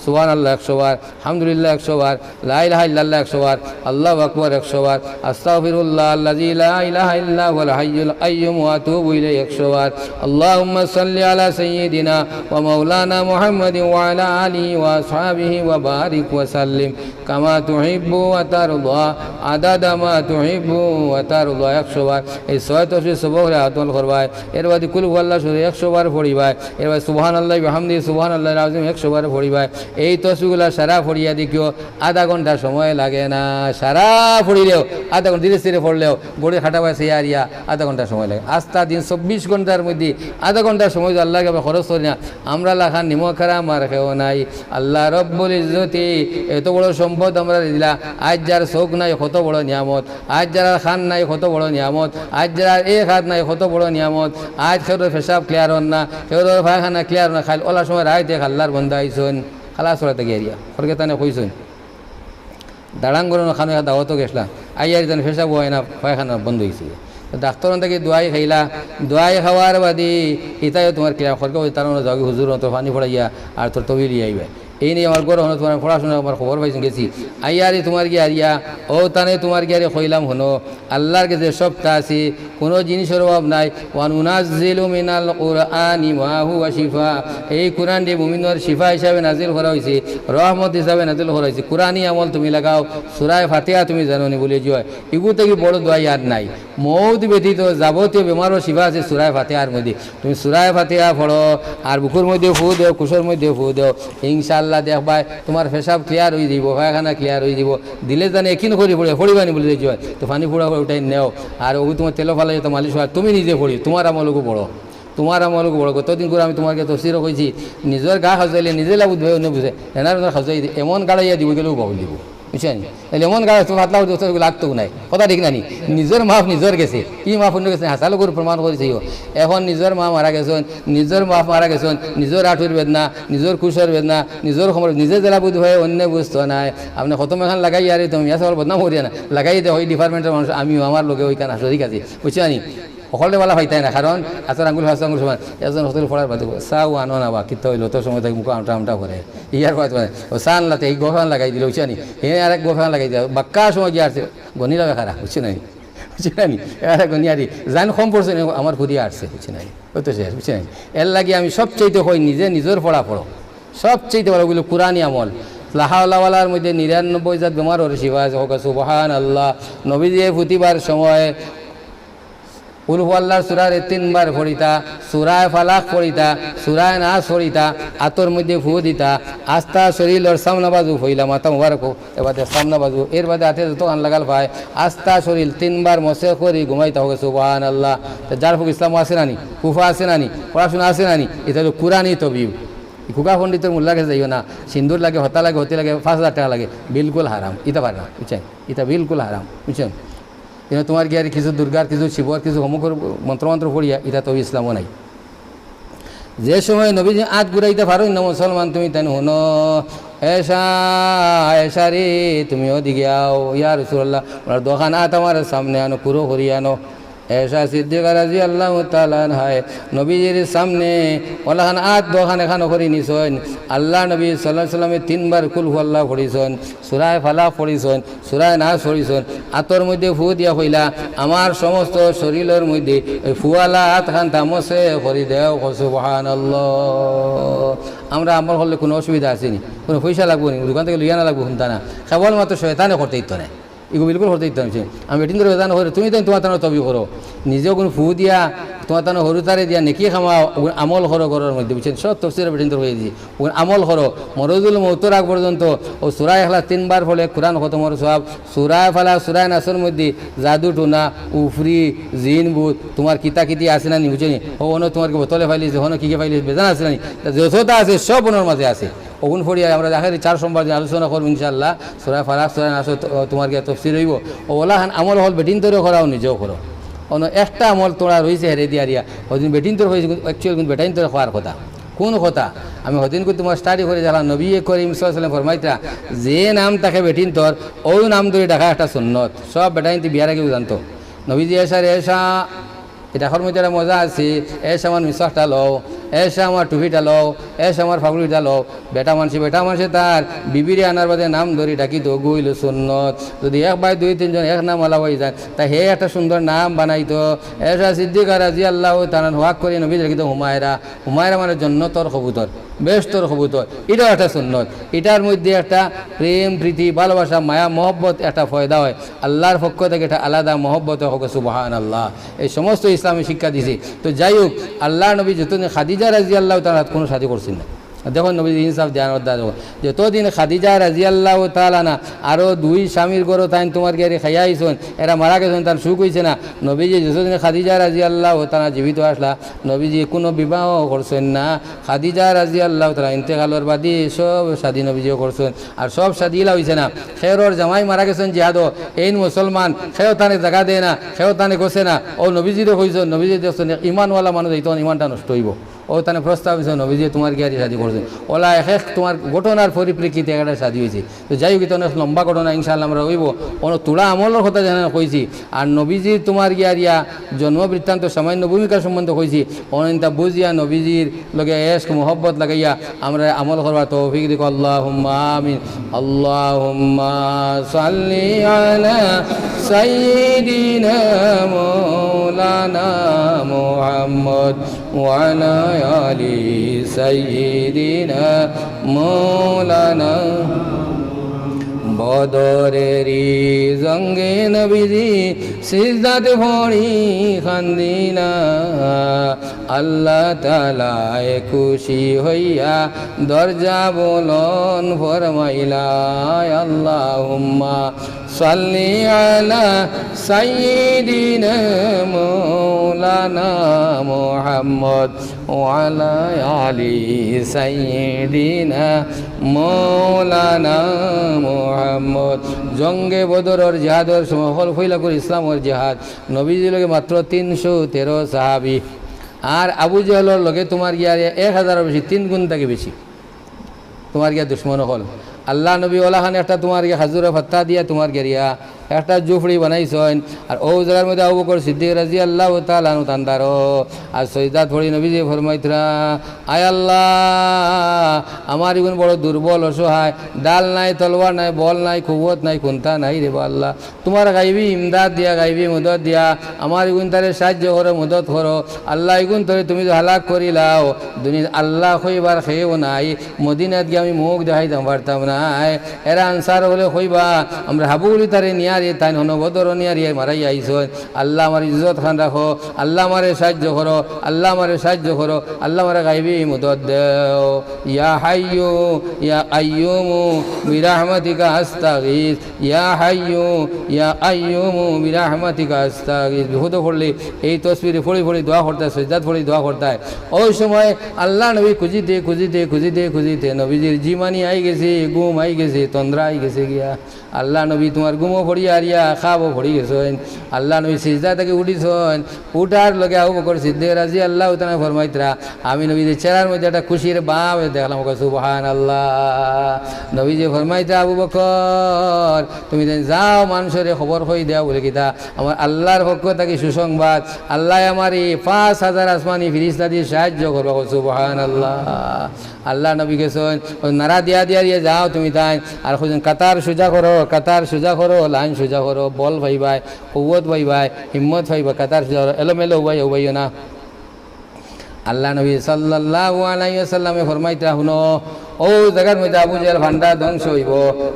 সুবহানাল্লাহ 100 বার আলহামদুলিল্লাহ 100 বার লা ইলাহা ইল্লাল্লাহ 100 বার আল্লাহু আকবার 100 বার আস্তাগফিরুল্লাহ আল্লাযী লা ইলাহা ইল্লা হুয়াল হাইয়ুল কাইয়্যুম ওয়া আতুবু ইলাইহি 100 বার আল্লাহুম্মা সাল্লি আলা সাইয়্যিদিনা ওয়া মাওলানা মুহাম্মাদিন ওয়া আলা আলিহি ওয়া আসহাবিহি ওয়া বারিক ওয়া সাল্লিম কামা তুহিব্বু ওয়া তারদা আদাদা মা তুহিব্বু ওয়া তারদা 100 বার। এই 6 তসবিহ সুবহানাল্লাহ আতল করবাই এর বাদে কুল হুয়াল্লাহু 100 বার পড়িবাই এর বাদে সুবহানাল্লাহ হামদি সুবহানাল্লাহিল আযীম 100 বার পড়িবাই। এই তসবিহগুলা সারা পড়িয়া দেখিও আধা ঘন্টা সময় লাগে না সারা পড়িলেও আধা ঘন্টা ধীরে ধীরে পড়লেও বড়ি খাটাবাই সে আরিয়া আধা ঘন্টা সময় লাগে আস্তা দিন 24 ঘন্টার মধ্যে আধা ঘন্টা সময় আল্লাহকে আমরা খরচ করি না আমরা লাখান নিমক খারাপ মার খেও নাই আল্লাহ রব্বুল ইজ্জতি এত বড় সম্পদ আমরা দিলা আজ যার চোখ নাই কত বড় নিয়ামত আজ যার খান নাই কত বড় নিয়ামত আজ যার এক হাত নাই কত বড় নিয়ামত আজ খেউর পেশাব ক্লিয়ার হন না খেউর পায়খানা ক্লিয়ার না খাইল ওলা সময় রায় দেখ আল্লাহর বন্ধা আইসন খালাস ওরা থেকে এরিয়া ফরকে তানে কইসন দাঁড়াঙ্গর খানো দাওয়াতও গেছিলাম আইয়ার যেন পেশাব হয় না পায়খানা বন্ধ হয়েছে ডাক্তার থেকে দোয়াই খাইলা দোয়াই খাওয়ার বাদে এটাই তোমার ক্লিয়ার ফরকে তার যাবি হুজুর তো পানি পড়াইয়া আর তোর তবিলি আইবে এই নিয়ে আমার গরম তোমার পড়াশোনা আমার খবর পাইছি গেছি আইয়ারে তোমার গিয়ে আরিয়া ও তানে তোমার গিয়ারে কইলাম হনো আল্লাহর কাছে সবটা আছে কোনো জিনিসের অভাব নাই ওয়ানুনাজ্জিলু মিনাল কুরআনি মা হুয়া শিফা এই কোরআন দিয়ে মুমিনের শিফা হিসাবে নাজিল করা হয়েছে রহমত হিসাবে নাজিল করা হয়েছে কোরআনি আমল তুমি লাগাও সূরা ফাতিহা তুমি জানো নি বলে জয় এগু থেকে বড় দোয়া আর নাই মৌত ব্যতীত যাবতীয় বেমারও শিফা আছে সূরা ফাতিহার মধ্যে তুমি সূরা ফাতিহা পড়ো আর বুকুর মধ্যে ফু দেও কুশোর মধ্যে ফু দেও ইনশাআল্লাহ দেখবাই তোমার পেশাব ক্লিয়ার হয়ে যাব পায়খানা ক্লিয়ার হয়ে যাব দিলে জানে একিন করে পড়ে পড়িবানি বলে জয় তো পানি ফোড়া ওটাই নেও আর ও তোমার তেল ফালা যেত মালিশ হয় তুমি নিজে পড়ি তোমার আমলকও বড় তোমার আমলকও বড় কতদিন করে আমি তোমাকে তফসিরও কইছি নিজের গা খাজাইলে নিজে লাভ উদ্ভব অন্য বুঝে এনার খাজাই এমন গাড়াইয়া দিব গেলেও বাবুল দিব বুঝছেন তাহলে এমন গাছ তো হাতলা লাগতেও নাই কথা ঠিক নানি নিজের মাফ নিজের গেছে কি মাফ অন্য গেছে হাসালো করে প্রমাণ করেছে এখন নিজের মা মারা গেছেন নিজের বাপ মারা গেছেন নিজের আঁঠুর বেদনা নিজের কুশের বেদনা নিজের সময় নিজে জেলা বুধ হয়ে অন্য বুঝতো নাই আপনি খতম এখান লাগাই আর তুমি সবার বদনাম করিয়া না লাগাই দেয় ওই ডিপার্টমেন্টের মানুষ আমিও আমার লোকে ওইখানে আসো ঠিক আছে বুঝছি সকলে বলা পাইতাই না কারণ এত আঙুল ফাঁস আঙুল সমান এজন হোটেল পড়ার বাদ চাও আনো না বা কিত হইলো তোর সময় তাকে মুখ আমটা আমটা করে ইয়ার পাত মানে ও চান লাতে এই গোফান লাগাই দিল বুঝছি হে আর এক গোফান লাগাই দিল বাক্কা সময় গিয়ে আসছে গনিলা খারা বুঝছি নাই বুঝছি না এর গনিয়ারি জান কম পড়ছে আমার ঘুরিয়ে আসছে বুঝছি নাই ওই তো শেষ বুঝছি নাই এর লাগে আমি সবচেয়ে কই নিজের পড়া পড়ো সবচেয়ে বড় ওগুলো কুরআনি আমল লাহাওয়ালার মধ্যে 99 জাত বেমার ওর শিফা হোক সুবহানাল্লাহ নবীজি ফুতিবার সময় কুল হুয়াল্লাহর সূরারে 3 বার পড়িতা, সূরায়ে ফালাক পড়িতা, সূরায়ে নাস পড়িতা, আতর মধ্যে ফু দিতা, আস্তা শরীরের সামনা বাজু হইলা মাথা মুবারক এবারে সামনা বাজু, এর বাদে হাতে যত আন লাগাল পায় আস্তা শরীর 3 বার মসে করি ঘুমাইতা হবে সুবহানাল্লাহ। যার হোক ইসলাম আছে নানি, কুফা আছে নানি, পড়াশোনা আছে নানি, এটা হলো কুরআনই তবিব। খুকা পণ্ডিতের মূল্য লাগে যাইও না, সিন্দুর লাগে, হতা লাগে, হতে লাগে, 5,000 টাকা লাগে, বিলকুল হারাম, ইতা পারে না বুঝছেন, এটা বিলকুল হারাম বুঝছেন। কিন্তু তোমার কি আর কিছু দুর্গার, কিছু শিবর, কিছু হোমকর মন্ত্রমন্ত্র পড়িয়া এটা তো ইসলামও নাই। যে সময় নবীজি আত ঘুরাইতে পারো না মুসলমান তুমি তেন হনো এসা এসা রে তুমিও দিকে আও, ইয়া রাসূলুল্লাহ ওনার দোকান আত আমার সামনে আনো, পুরো হরিয়ানো। ऐसा सिद्दीक़ रज़ी अल्लाह ताला है नबीजिर सामने ওলাখান আত দোকান এখানো করি নিছন। আল্লাহ নবী সাল্লাল্লাহু আলাইহি ওয়াসাল্লামে 3 বার কুল হুয়াল্লাহ পড়িছন, সূরায়ে ফালাক পড়িছন, সূরায়ে নাস পড়িছন, আতর মধ্যে ফু দিয়া কইলা আমার সমস্ত শরীরের মধ্যে ওই ফুয়ালা আত খান তামসে করি দেও, সুবহানাল্লাহ। আমরা আমল করলে কোনো অসুবিধা আসেনি, কোনো পয়সা লাগবো নি, দোকান থেকে লইয়া না লাগবো শুনতা না, কেবলমাত্র শয়তানে করতে ইতো না, এগুলো বিলকুল হতে দিতে হচ্ছে। আমি বেটিন ধরে বেদান হরে তুমি তো তোমার তানো তবি করো, নিজেও কোনো ফু দিয়া তোমার তানো হরু তারে দিয়া নেকি খামাও, আমল করো ঘরের মধ্যে বুঝছেন। সব তফসিরে বেটিন ধরে হয়ে দিয়েছি, আমল করো মরজুল মৌতর আগ পর্যন্ত। ও সূরায়ে ইখলাস 3 বার ফলে কোরআন খতমর সওয়াব, সূরায়ে ফালাক সূরায়ে নাসের মধ্যে জাদু টুনা উফরি জিন ভূত তোমার কিতা কিতি আছে না নি বুঝছেনি, ও অন্য তোমার কি বোতলে ফাইলিছে, হনো কি ফাইলিছে বেজান আছে না নি, যতটা আছে সব ওনার মাঝে আছে। ওগুন ফড়িয়া আমরা দেখা 4 সোমবার দিন আলোচনা করব ইনশাআল্লাহ। সূরা ফালাক সূরা নাস তোমার কি তফসির হইব। ও ওলাহান আমল হল বেটিন তৈরি করাও নিজেও করো, অন্য একটা আমল তোরা রয়েছে হেরে দিয়া দিয়া ওদিন বেটিন তৈরি হয়েছে, অ্যাকচুয়ালি কিন্তু বেটাইন তৈরি হওয়ার কথা কোন কথা। আমি হদিন করে তোমার স্টাডি করে গেলাম, নবী করিম সাল্লাল্লাহু আলাইহি ওয়াসাল্লাম ফরমাইতা যে নাম তাকে বেটিন তোর ওই নাম ধরে ডাকা একটা সুন্নত, সব বেটাইন বিয়ার আগেও জানতো। নবীজি এসা এসা দেখার মধ্যে একটা মজা আছে, এসে আমার মিশাকটা লও, এসে আমার টুপিটা লও, এসে আমার ফাগুলিটা লও। বেটা মানুষে তার বিবিরে আনার বাদে নাম ধরি ডাকি তো গইল সুন্নত। যদি 1 বা 2 3 জন এক নাম আলা হয়ে যায় তা হে একটা সুন্দর নাম বানাইতো। এসা সিদ্দিক রাদিয়াল্লাহু তাআলা ওয়াক করে নবী রাখিত হুমায়রা, হুমায়রা মানে জন্নতর কবুতর, বেশতর কবুতর, এটাও একটা সুন্নত। এটার মধ্যে একটা প্রেম প্রীতি ভালোবাসা মায়া মহব্বত একটা ফয়দা হয়, আল্লাহর পক্ষ থেকে একটা আলাদা মহব্বত হোক, সুবহানাল্লাহ। এই সমস্ত ইসলামী শিক্ষা দিছে। তো যাই হোক, আল্লাহ নবী যতদিন খাদিজা রাদিয়াল্লাহু তাআলা কোনো শাদী করছেন না, দেখুন নবী ইনসাফ ধ্যান যতদিন খাদিজা রাদিয়াল্লাহু তাআলা না আরও 2 স্বামীর গরো তাই তোমার গিয়ে খাইয়াইছেন, এরা মারা গেছেন, তার সুখ হয়েছে না। নবীজি যতদিন খাদিজা রাদিয়াল্লাহু তাআলা জীবিত আসলা, নবীজি কোনো বিবাহ করছেন না। খাদিজা রাদিয়াল্লাহু তাআলা ইন্তেকালের বাদে সব শাদী নবীজিও করছেন, আর সব শাদীলা হয়েছে না। খেরর জামাই মারা গেছেন জিহাদ, এই মুসলমান খেয়েও তানে জায়গা দেয় না, খেয়েও তানে গোছে না। ও নবীজিরও হয়েছেন, নবীজি দেখছেন ইমানওয়ালা মানুষ এই তখন ইমানটা নষ্ট হইব। ও তানে প্রস্তাব হয়েছে নবীজি তোমার গিয়ে শাদী করছেন, ওলা এক তোমার ঘটনার পরিপ্রেক্ষিতে একটা শাদী হয়েছে। তো যাই হোক, অনেক লম্বা ঘটনা ইনশাআল্লাহ আমরা হইব, অনেক তোলা আমলের কথা যেন কইছি। আর নবীজির তোমার গিয়া জন্ম বৃত্তান্ত সামান্য ভূমিকা সম্বন্ধে কইছি, অনেকটা বুঝিয়া নবীজির লগে এশক মোহব্বত লাগাইয়া আমরা আমল করবার তৌফিক দিক। আল্লাহুম্মা আমিন। আল্লাহুম্মা সাল্লি আলা সাইয়্যিদিনা মাওলানা মুহাম্মদ ওয়া আলা আলি সাইয়্যিদিনা মাওলানা। বদরেরি জঙ্গে নবীজি সিজদাতে পড়ি খান্দিনা, আল্লাহ তাআলায় খুশি হইয়া দরজা বলন ফরমাইলা। আল্লাহুম্মা সাল্লি আলা সাইয়্যিদিনা মাওলানা মুহাম্মদ ওয়া আলা আলি সাইয়্যিদিনা মাওলানা মুহাম্মদ। জঙ্গে বদরের জিহাদের সময় হল ফইলাকুল ইসলামের জিহাদ, নবীজির লগে মাত্র 313 সাহাবী, আর আবু জাহলের লগে তোমার গিয়া 1000-এর বেশি, 3 গুণ থেকে বেশি তোমার গিয়া দুশ্মন হল। আল্লাহ নবী ওলাখান একটা তোমার গিয়া হাজুরে ফাত্তা দিয়া তোমার গিয়া একটা জুফড়ি বানাইছেন, আর ও জায়গার মধ্যে আবু বকর সিদ্দিক রাদিয়াল্লাহু তাআলা আনহু তান্দারো, আর সজদাত পড়ি নবীজি ফরমাইতরা, আয় আল্লাহ আমার এগুন বড় দুর্বল অসহায়, ডাল নাই, তলোয়ার নাই, বল নাই, কুবত নাই, কোনটা নাই রে আল্লাহ, তোমার গাইবি ইমদাদ দিয়া, গাইবি মদত দিয়া, আমার এগুন তারে সাহায্য করো, মদত করো আল্লাহ। এগুন তরে তুমি তো হালাক করিলাও, দুনিয়া আল্লাহ কইবার খেয়েও নাই, মদিনাত গিয়ে আমি মুখ দেখাইতাম পারতাম নাই। এরা আনসার হলে কইবা আমরা হাবুলি তারে নিয়ারি, তাই হন বদর নিয়ারি মারাই আইস, আল্লাহ আমার ইজ্জত খান রাখো, আল্লাহ আমারে সাহায্য করো, আল্লাহ আমারে সাহায্য করো, আল্লাহ আমারে গাইবি মদত দেও। ইয়া হাইয়ু ইয়া আইয়ুমু বিরহমাতিকা আস্তাগীথ, ইয়া হাইয়ু ইয়া আইয়ুমু বিরহমাতিকা আস্তাগীথ। বিহুদ পড়লে এই তসবিরে ফড়ি ফড়ি দোয়া করতে, সজদাত ফড়ি দোয়া করতে। ওই সময় আল্লাহ নবী খুঁজিতে খুঁজিতে খুঁজিতে খুঁজিতে নবীজির জিমানি আই গেছে, গুম আই গেছে, তন্দ্রা আই গেছে গিয়া। আল্লাহ নবী তোমার গুমও ফড়িয়া আরিয়া খাবো ফড়ি গেছেন। আল্লাহ নবী সিজদা থেকে উঠিছেন, উঠার লগে আবু বকর সিদ্দিক রাজি আল্লাহ তাআলা ফরমাইতরা, আমি নবীদের চেহারার মধ্যে একটা খুশির ভাব দেখলাম, সুবহানাল্লাহ। নবীজি ফরমাইতরা, আবু বকর তুমি যাও মানুষের খবর হয়ে দেওয়া বলে কিতা, আমার আল্লাহর পক্ষ থেকে সুসংবাদ, আল্লাহ আমার এই 5,000 আসমানি ফিরিস্তা দিয়ে সাহায্য করবো, সুবহানাল্লাহ। আল্লাহ নবী গেছেন, নারা দিয়া দিয়া দিয়ে যাও তুমি তাই, আর খুঁজেন কাতার সোজা করো, কাতার সোজা করো, লাইন সোজা করো, বল ভাইবাই, কৌত ভাইবাই, হিম্মত ভাইবা, কাতার সোজা করো, এলোমেলো উবাই উবাইও না। আল্লাহ নবী সাল্লাল্লাহু আলাইহি ওয়াসাল্লামে ফরমাইতা, শুনো ও জায়গার মধ্যে আবু জাহেল ফান্ডা ধ্বংস হইব,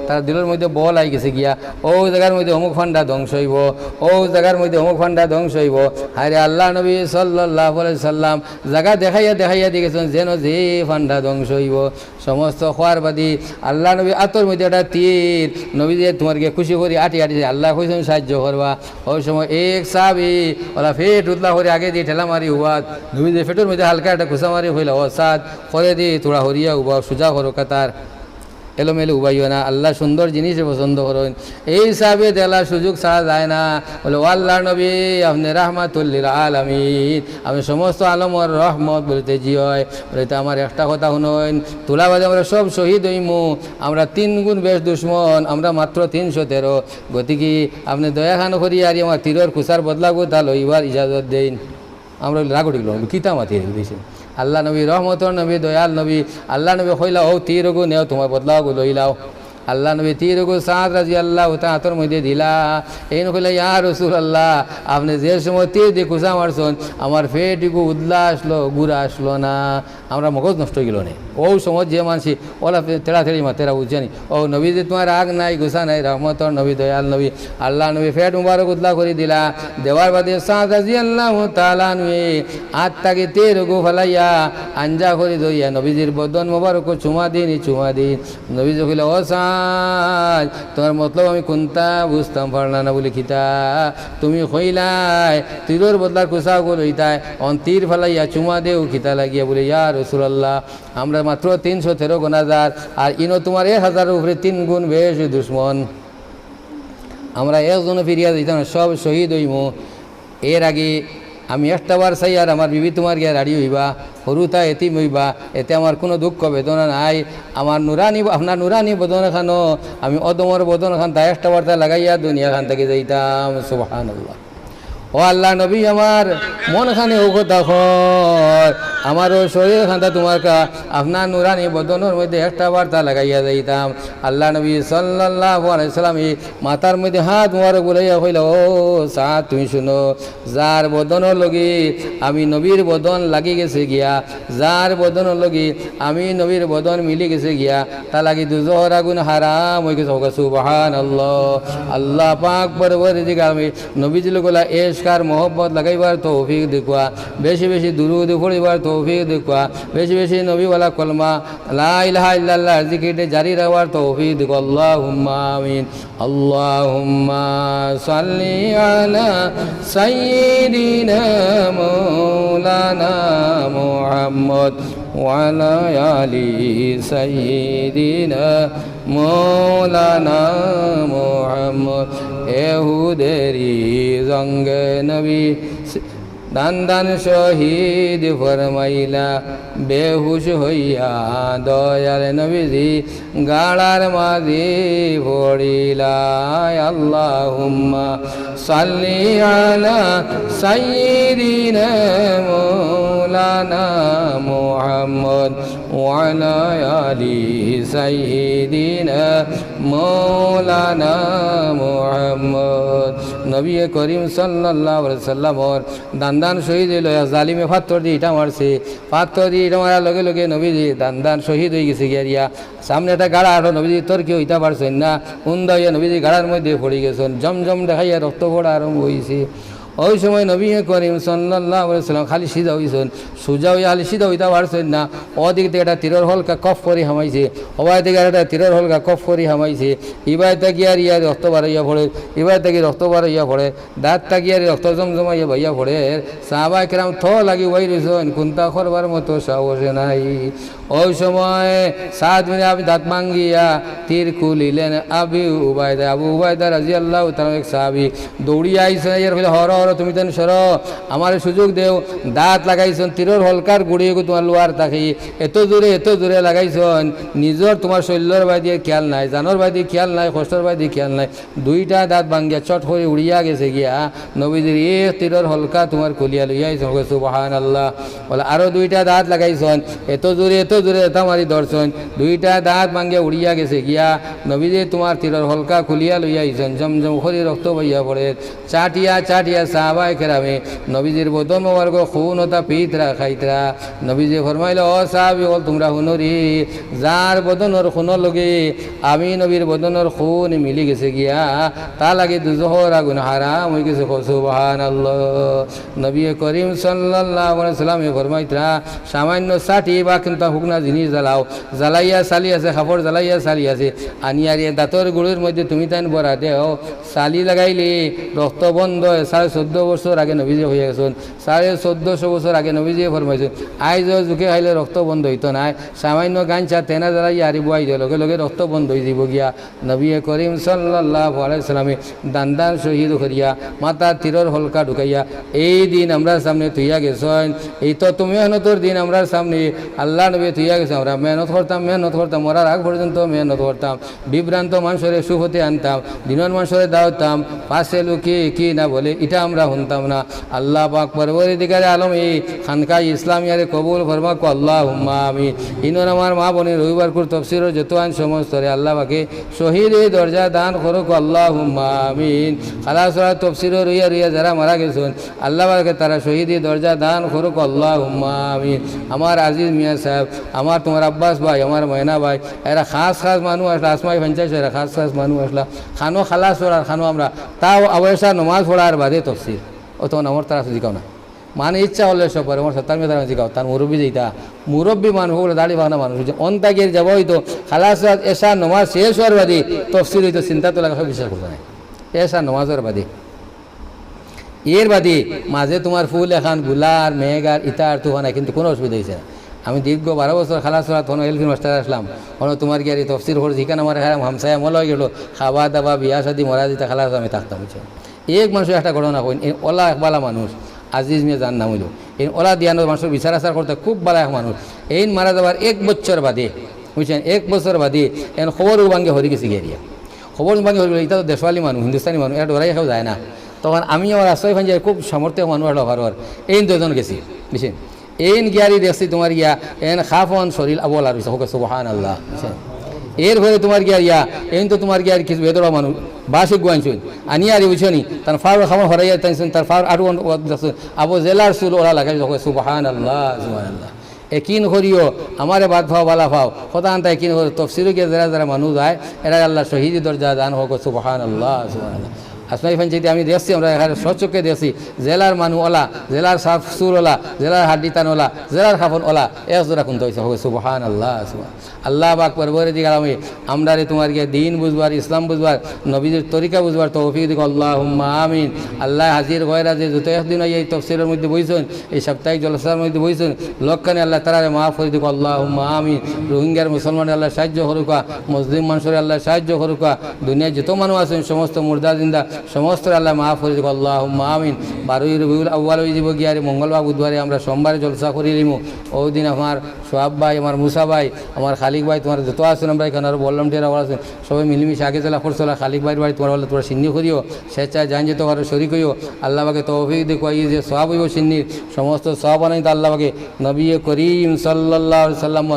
তার দিলের মধ্যে বল আই গেছে গিয়া, ও জায়গার মধ্যে অমুক ফান্ডা ধ্বংস হইব, ও জায়গার মধ্যে অমুক ফান্ডা ধ্বংস হইব। আরে আল্লাহ নবী সাল্লাল্লাহু আলাইহি সাল্লাম জায়গা দেখাইয়া দেখাইয়া দিয়েছেন যেন যে ফান্ডা ধ্বংস হইব। সমস্ত খোয়ারবাদী আল্লাহ নবী আতর মধ্যে একটা তীর, নবী যে তোমাকে খুশি করি আটি আটি আল্লাহ কইছেন সাহায্য করবা। ওই সময় এক সাহাবী ওরা ফেট উতলা করে আগে দিয়ে ঠেলা মারি হুয়াত, নবী যে ফেটের মধ্যে হালকা একটা খুশা মারি হইলা, ও সাদ করে দিয়ে তোরা হরিয়া উবা সুজা করো, কাতার এলোমেলো উবাইও না, আল্লাহ সুন্দর জিনিস পছন্দ করেন। এই সাহাবে দেলার সুযোগ ছাড়া যায় না, বলে ও আল্লাহ নবী আপনি রাহমাতুল লিল আলামিন, আমি সমস্ত আলমর রহমত বলতে জি হয়, বলতে আমার একটা কথা শুনুন, তুলাবাদে আমরা সব শহীদ হইমু, আমরা 3 গুণ বেশ দুশ্মন, আমরা মাত্র 313, গতিকে আপনি দয়া খান করি আর আমার তীরের খুশার বদলাগো তা লইবার ইজাজত দেন। আমরা রাগড়ি গেলাম কিতা মাতি দিয়েছি, আল্লাহ নবী রহমতর নবী, দয়াল নবী, আল্লাহ নবী কইলা ও তীরগো নেও, তোমার বদলাও লইলাও। আল্লাহ নবী তীরগো সাদ রাজি আল্লাহ তাহাতর মধ্যে দিলা। এই কইলা ইয়া রাসূলুল্লাহ আপনি যে সময় তীর দিয়ে কুসা মারছেন আমার ফেটিগু উদলা আসলো, গুড়া আসলো না, আমরা মগজ নষ্ট হয়ে গেল না। ও সময় যে মানসি ওলা তেড়াতেড়ি মাতেরা বুঝছেনি, ও নবী যে তোমার রাগ নাই, গুসা নাই, রহমতর নবী, দয়াল নবী, আল্লাহ নবী ফেট মুবারক উদলা করে দিলা। দেওয়ার বাদে সাদ রাজি আল্লাহ তাআলা নবী আত্মাকে তীরগু ফেলাইয়া আঞ্জা করে দইয়া নবীজির বদন মুবারক চুমা দিন, চুমা দিন। নবীজি কইলা ও সাদ তোমার মতলব আমি কোনটা বুঝতাম পারলাম না, বলে খিতা তুমি কইলাই তীরের বদলার কুসা লইতাই, অন তীর ফেলাইয়া চুমা দেও খিতা লাগিয়া, বলে ইয়া রাসূলুল্লাহ আমরা মাত্র 313 গুণাগার, আর ইনো তোমার 1000-এর উপরে 3 গুণ বেশি দুশ্মন, আমরা একজনে ফিরিয়া দিতাম না, সব শহীদ হইমু। এর আগে আমি একটা বার চাই আর আমার বিবি তোমার গিয়া রাড়ি হইবা, সরুতা এতিম হইবা, এতে আমার কোনো দুঃখ বেদনা নাই। আমার নুরানি আপনার নুরানি বদন খানো আমি অদমর বদন খান তা একটা বার্তা লাগাইয়া দুনিয়া খান থেকে যাইতাম, সুবহানাল্লাহ। ও আল্লাহ নবী আমার মন খানে ও কথা আমারও শরীর খান্তা তোমার আপনার নুরানি বদনের মধ্যে একটা বার্তা লাগাইয়া যাইতাম। আল্লাহ নবী সাল্লাল্লাহু আলাইহি সাল্লাম মাথার মধ্যে হাত মুবারক বুলাইয়া কইল, ও সাদ তুমি শুনো, যার বদনের লগি আমি নবীর বদন লাগি গেছে গিয়া, যার বদনের লগি আমি নবীর বদন মিলি গেছে গিয়া, তা লাগি দুজোহর আগুন হারাম হয়ে গেছে। সুবহানাল্লাহ। আল্লাহ পাক পরবর্তীকালে আমি নবীজি লোকলা এশকার মোহব্বত লাগাইবার তৌফিক দেখুয়া, বেশি বেশি দুরুদ পড়িবার তৌফিক দেখুয়া, বেশি বেশি নবীওয়ালা কলমা লা ইলাহা ইল্লাল্লাহ জিকিরতে জারি রাখার তৌফিক দেখুয়া। আল্লাহুম্মা আমিন। আল্লাহুম্মা সাল্লি আলা সাইয়্যিদিনা মাওলানা মুহাম্মদ ওয়া আলা আলি সাইয়্যিদিনা মাওলানা মুহাম্মদ। এহুদেরি জঙ্গে নবী দান দান শহীদ ফরমাইলা বেহুশ হইয়া দয়াল নবীজি গাড়ার মাঝে পড়িলা আল্লাহুম্মা সাল্লি আলা সাইয়্যিদিনা মাওলানা মুহাম্মদ ওয়া আলা আলি সাইয়্যিদিনা মাওলানা মুহাম্মদ। নবী করিম সাল্লাল্লাহু আলাইহি সাল্লামর দান দান শহীদ হইল জালিমে পাথর দিয়ে ইটা মারছে, পাথর দিয়ে ইটা মারার লগে লগে নবীজি দান দান শহীদ হয়ে গেছে গিয়া সামনে একটা গাড়া আরো নবীজি তোর কেউ ইটা পারছেন না, উন্দা হইয়া নবীজি গাড়ার মধ্যে পড়ে গেছেন, জমজম দেখাইয়া রক্ত পড়া আরম্ভ হয়েছে। ওই সময় নবী করিম সাল্লাল্লাহু আলাইহি সাল্লাম খালি সিধা হইছেন, সোজা হইয়া খালি সিধা হইতে পারছেন না, ওদিক থেকে একটা তীরের হলকা কফ করে হামাইছে, ওবাই থেকে একটা তীরের হলকা কফ করে হামাইছে, ইবাই তাকি আর ইয়া রক্ত বার হইয়া পড়ে, ইবাই তাকি রক্ত বার হইয়া পড়ে, দাঁত তাকি আর রক্ত জমজমাইয়া ভাইয়া পড়ে। সাহাবায়ে কেরাম থ লাগি ওয়াই রইছেন, কোনটা করবার মতো সাহস নাই। ওই সময় সাদ বিন আবি দাঁত ভাঙ্গিয়া তীর খুলিলেন আবু উবাইদা রাদিয়াল্লাহু তাআলা এক সাহাবী দৌড়িয়া আইছেন, এর ফলে হর হর তুমি তেন সর, আমার সুযোগ দেও। দাঁত লাগাইছেন তীরের হলকার গুড়িয়ে তোমার লোয়ার তাকি এত জোরে লাগাইছেন, নিজের তোমার শৈল্যর বাইদিয়ে খেয়াল নাই, জানোর বাইদি খেয়াল নাই, কষ্টর বাইদি খেয়াল নাই, দুইটা দাঁত ভাঙ্গিয়া চট করে উড়িয়া গেছে গিয়া নবীজির এক তীরের হলকা তোমার কলিয়া লইয়া আইছেন। সুবহানাল্লাহ বলে আরো দুইটা দাঁত লাগাইছেন, এত জোরে এটা মারি ধরছেন, দুইটা দাঁত ভাঙ্গিয়া উড়িয়া গেছে গিয়া নবীজি তোমার তীরের হলকা খুলিয়া লইয়া আইছেন, জমজম করে রক্ত বইয়া পড়ে। চাটিয়া সাহাবায়ে কেরামে নবীজির বদন মোবারক খুন ওটা পিতরা খাইতরা। নবীজি ফরমাইল ও সাহাবী বল তোমরা হুনরি, যার বদনের খুনের লগে আমি নবীর বদনের খুন মিলি গেছে গিয়া তা লাগে দুজহর আগুন হারাম হয়ে গেছে। সুবহানাল্লাহ। নবী করিম সাল্লাল্লাহু আলাইহি সাল্লামে ফরমাইতরা সামান্য চাটি বা কিন্তু হুকনা জিনিস জ্বালাইয়া চালি আছে, কাপড় জ্বালাইয়া চালি আছে, আনিয়ার দাঁতর গুড়ির মধ্যে তুমি তাই বরা দেও, চালি লাগাইলে রক্ত বন্ধ। 14.5 বছর আগে নবীজি হয়ে গেছেন, 1450 বছর আগে নবীজি ফরমাইছেন আইজ যুগে খাইলে রক্ত বন্ধ হইতো না, সামান্য গাঞ্চা তেনা জ্বালাইয়া আর বুয়াই দেওয়া লগে লগে রক্ত বন্ধ হয়ে যাব গিয়া। নবী করিম সাল্লাল্লাহু আলাইহি সাল্লামে দান শহীদ করিয়া মাথার তীরের হলকা ঢুকাইয়া এই দিন আমরা সামনে তুইয়া গেছেন। এই তো তুমি মেহনতর দিন আমরা সামনে আল্লাহ নবী তুইয়া গেছে। আমরা মেহনত করতাম, মরার আগ পর্যন্ত মেহনত করতাম, বিভ্রান্ত মানুষের সুফতে আনতাম, দিনের মানুষের দাওতাম, পাশে লোকে কি না বলে এটা আমরা শুনতাম না। আল্লাহ পাক পরবর্তীকালে আলম এই খানকায় ইসলামিয়ারে কবুল ফরমাক আল্লাহুম্মা আমিন। ইনর আমার মা বোনের রবিবার কুর তফসিরের যত আইন সমস্ত আল্লাহ পাকে শহীদ দরজা দান করুক আল্লাহুম্মা আমিন। খালাসরা তফসিরের রইয়া যারা মারা গেছেন আল্লাহ পাকে তারা শহীদ দরজা দান করুক আল্লাহুম্মা আমিন। আমার আজিজ মিয়া সাহেব, আমার তোমার আব্বাস ভাই, আমার ময়না ভাই, এরা খাস মানুষ আসলা, আসমাই পঞ্চায়েত এরা খাস মানুষ আসলা, খানো খালাস পড়ার খানো আমরা তাও অবশ্যা নমাজ পড়ার বাদে তফসির ও তখন আমার তারা জিকাও না, মানে ইচ্ছা হলে সব পারে আমার সত্তার মেয়ে জিকাও, তার মুরব্বী যেটা মুরব্বী মানুষ বলে দাড়ি বাগানা মানুষ হচ্ছে অন্তাগের যাব হইতো খালাস এসা নমাজ শেষ হওয়ার বাদে তফসির হইতো, চিন্তা তো লাগা বিশ্বাস করতে নাই, এসা নমাজের বাদে। এর বাদে মাঝে তোমার ফুল এখান গুলার মেঘার ইতার তুফানা কিন্তু কোনো অসুবিধা হয়েছে না। আমি দীর্ঘ 12 বছর খালাস হওয়া তখন এলফি মাস্টার আসলাম, কোনো তোমার গিয়ে তফসির হল জিকান আমার হামসায় মল হয়ে গেল, খাওয়া দাওয়া বিয়া শাদি মরা দিতে খালাস আমি থাকতাম। এক মানুষের একটা ঘটনা কইন, ওলা একবালা মানুষ আজিজ মিয়া যার নাম হইল, এই ওলা দিয়ানোর মানুষের বিচার আচার করতে খুব ভালো এক মানুষ। এই মারা যাবার 1 বছর বাদে বুঝছেন, 1 বছর বাদে এন খবর ভাঙ্গে হরি গেছে গিয়া, খবর ভাঙ্গে হরি গেল। এটা তো দেশওয়ালি মানুষ, হিন্দুস্তানি মানুষ, এটা ডরাই খাও যায় না। তখন আমি আমার আশ্রয় ভাঞ্জায় খুব সামর্থ্য মানুষ হলো ঘর, এই 2জন গেছি বুঝছেন। এন গিয়ারি দেখছি তোমার গিয়া এন খাফন শরীর আবল আর সুবহানাল্লাহ। এর ফলে তোমার গিয়া এন তো তোমার গিয়ার কিছু বেদরা মানুষ বাসে গুয়াইছেন আনি আর বুঝছনি তার ফার খাবার হরাইয়া টাইছেন, তার ফার আরো আবু জেলার চুল ওরা লাগাই সুবহানাল্লাহ সুবহানাল্লাহ। একিন করিও আমারে বাদ ভাও বালা ভাও কথা আনতা একিন করি তফসিরও গিয়ে যারা মানুষ যায় এরা আল্লাহ শহীদ দরজা দান হোক সুবহানাল্লাহ সুবহানাল্লাহ। আসমাই পঞ্চায়েতে আমি দেখছি, আমরা এখানে সচক্ষে দেখছি জেলার মানুষ ওলা, জেলার সাফ সুর ওলা, জেলার হাড্ডি টান ওলা, জেলার খাফন ওলা, এক জোড়া খুনতে হয়েছে হবে সুবহানাল্লাহ সুবহানাল্লাহ। আল্লাহ পাক পরবর্তীকালে আমি আমরা রে তোমার গিয়ে দিন বুঝবার, ইসলাম বুঝবার, নবীদের তরিকা বুঝবার তৌফিক দিক আল্লাহুম্মা আমিন। আল্লাহ হাজির গয়রা যে যত একদিন এই তফসিলের মধ্যে বইছেন, এই সাপ্তাহিক জলসার মধ্যে বইছেন, লক্ষণে আল্লাহ তারারে মাফ করে দিক আল্লাহুম্মা আমিন। রোহিঙ্গার মুসলমানের আল্লাহ সাহায্য করুকা, মুসলিম মানুষের আল্লাহ সাহায্য করুকা, দুনিয়ায় যত মানুষ আছেন সমস্ত মুর্দা জিন্দা সমস্ত আল্লাহ মাফ করে দিক আল্লাহুম্মা আমিন। 12 রবিউল আউয়াল হয়ে যাব গিয়ে মঙ্গলবার বুধবারে আমরা সোমবারে জলসা করি নিমু। ওই দিন আমার সোহাব ভাই, আমার মুসা ভাই, আমার খালিক ভাই, তোমার যত আছেন আমরা এখানে আরও বললাম টেরা আছেন, সবাই মিলিমিশে আগে জেলা করছোলা। খালিক ভাইয়ের বাড়ি তোমার বললে তোমরা সিন্নি করিও, স্বেচ্ছায় জান যেতে পারো শরিক হইও। আল্লাহকে তৌফিক দেখো এই যে সওয়াব হইব সিন্নির সমস্ত সওয়াব আনাই তো আল্লাহকে নবী করিম সাল্লাল্লাহু আলাইহি সাল্লাম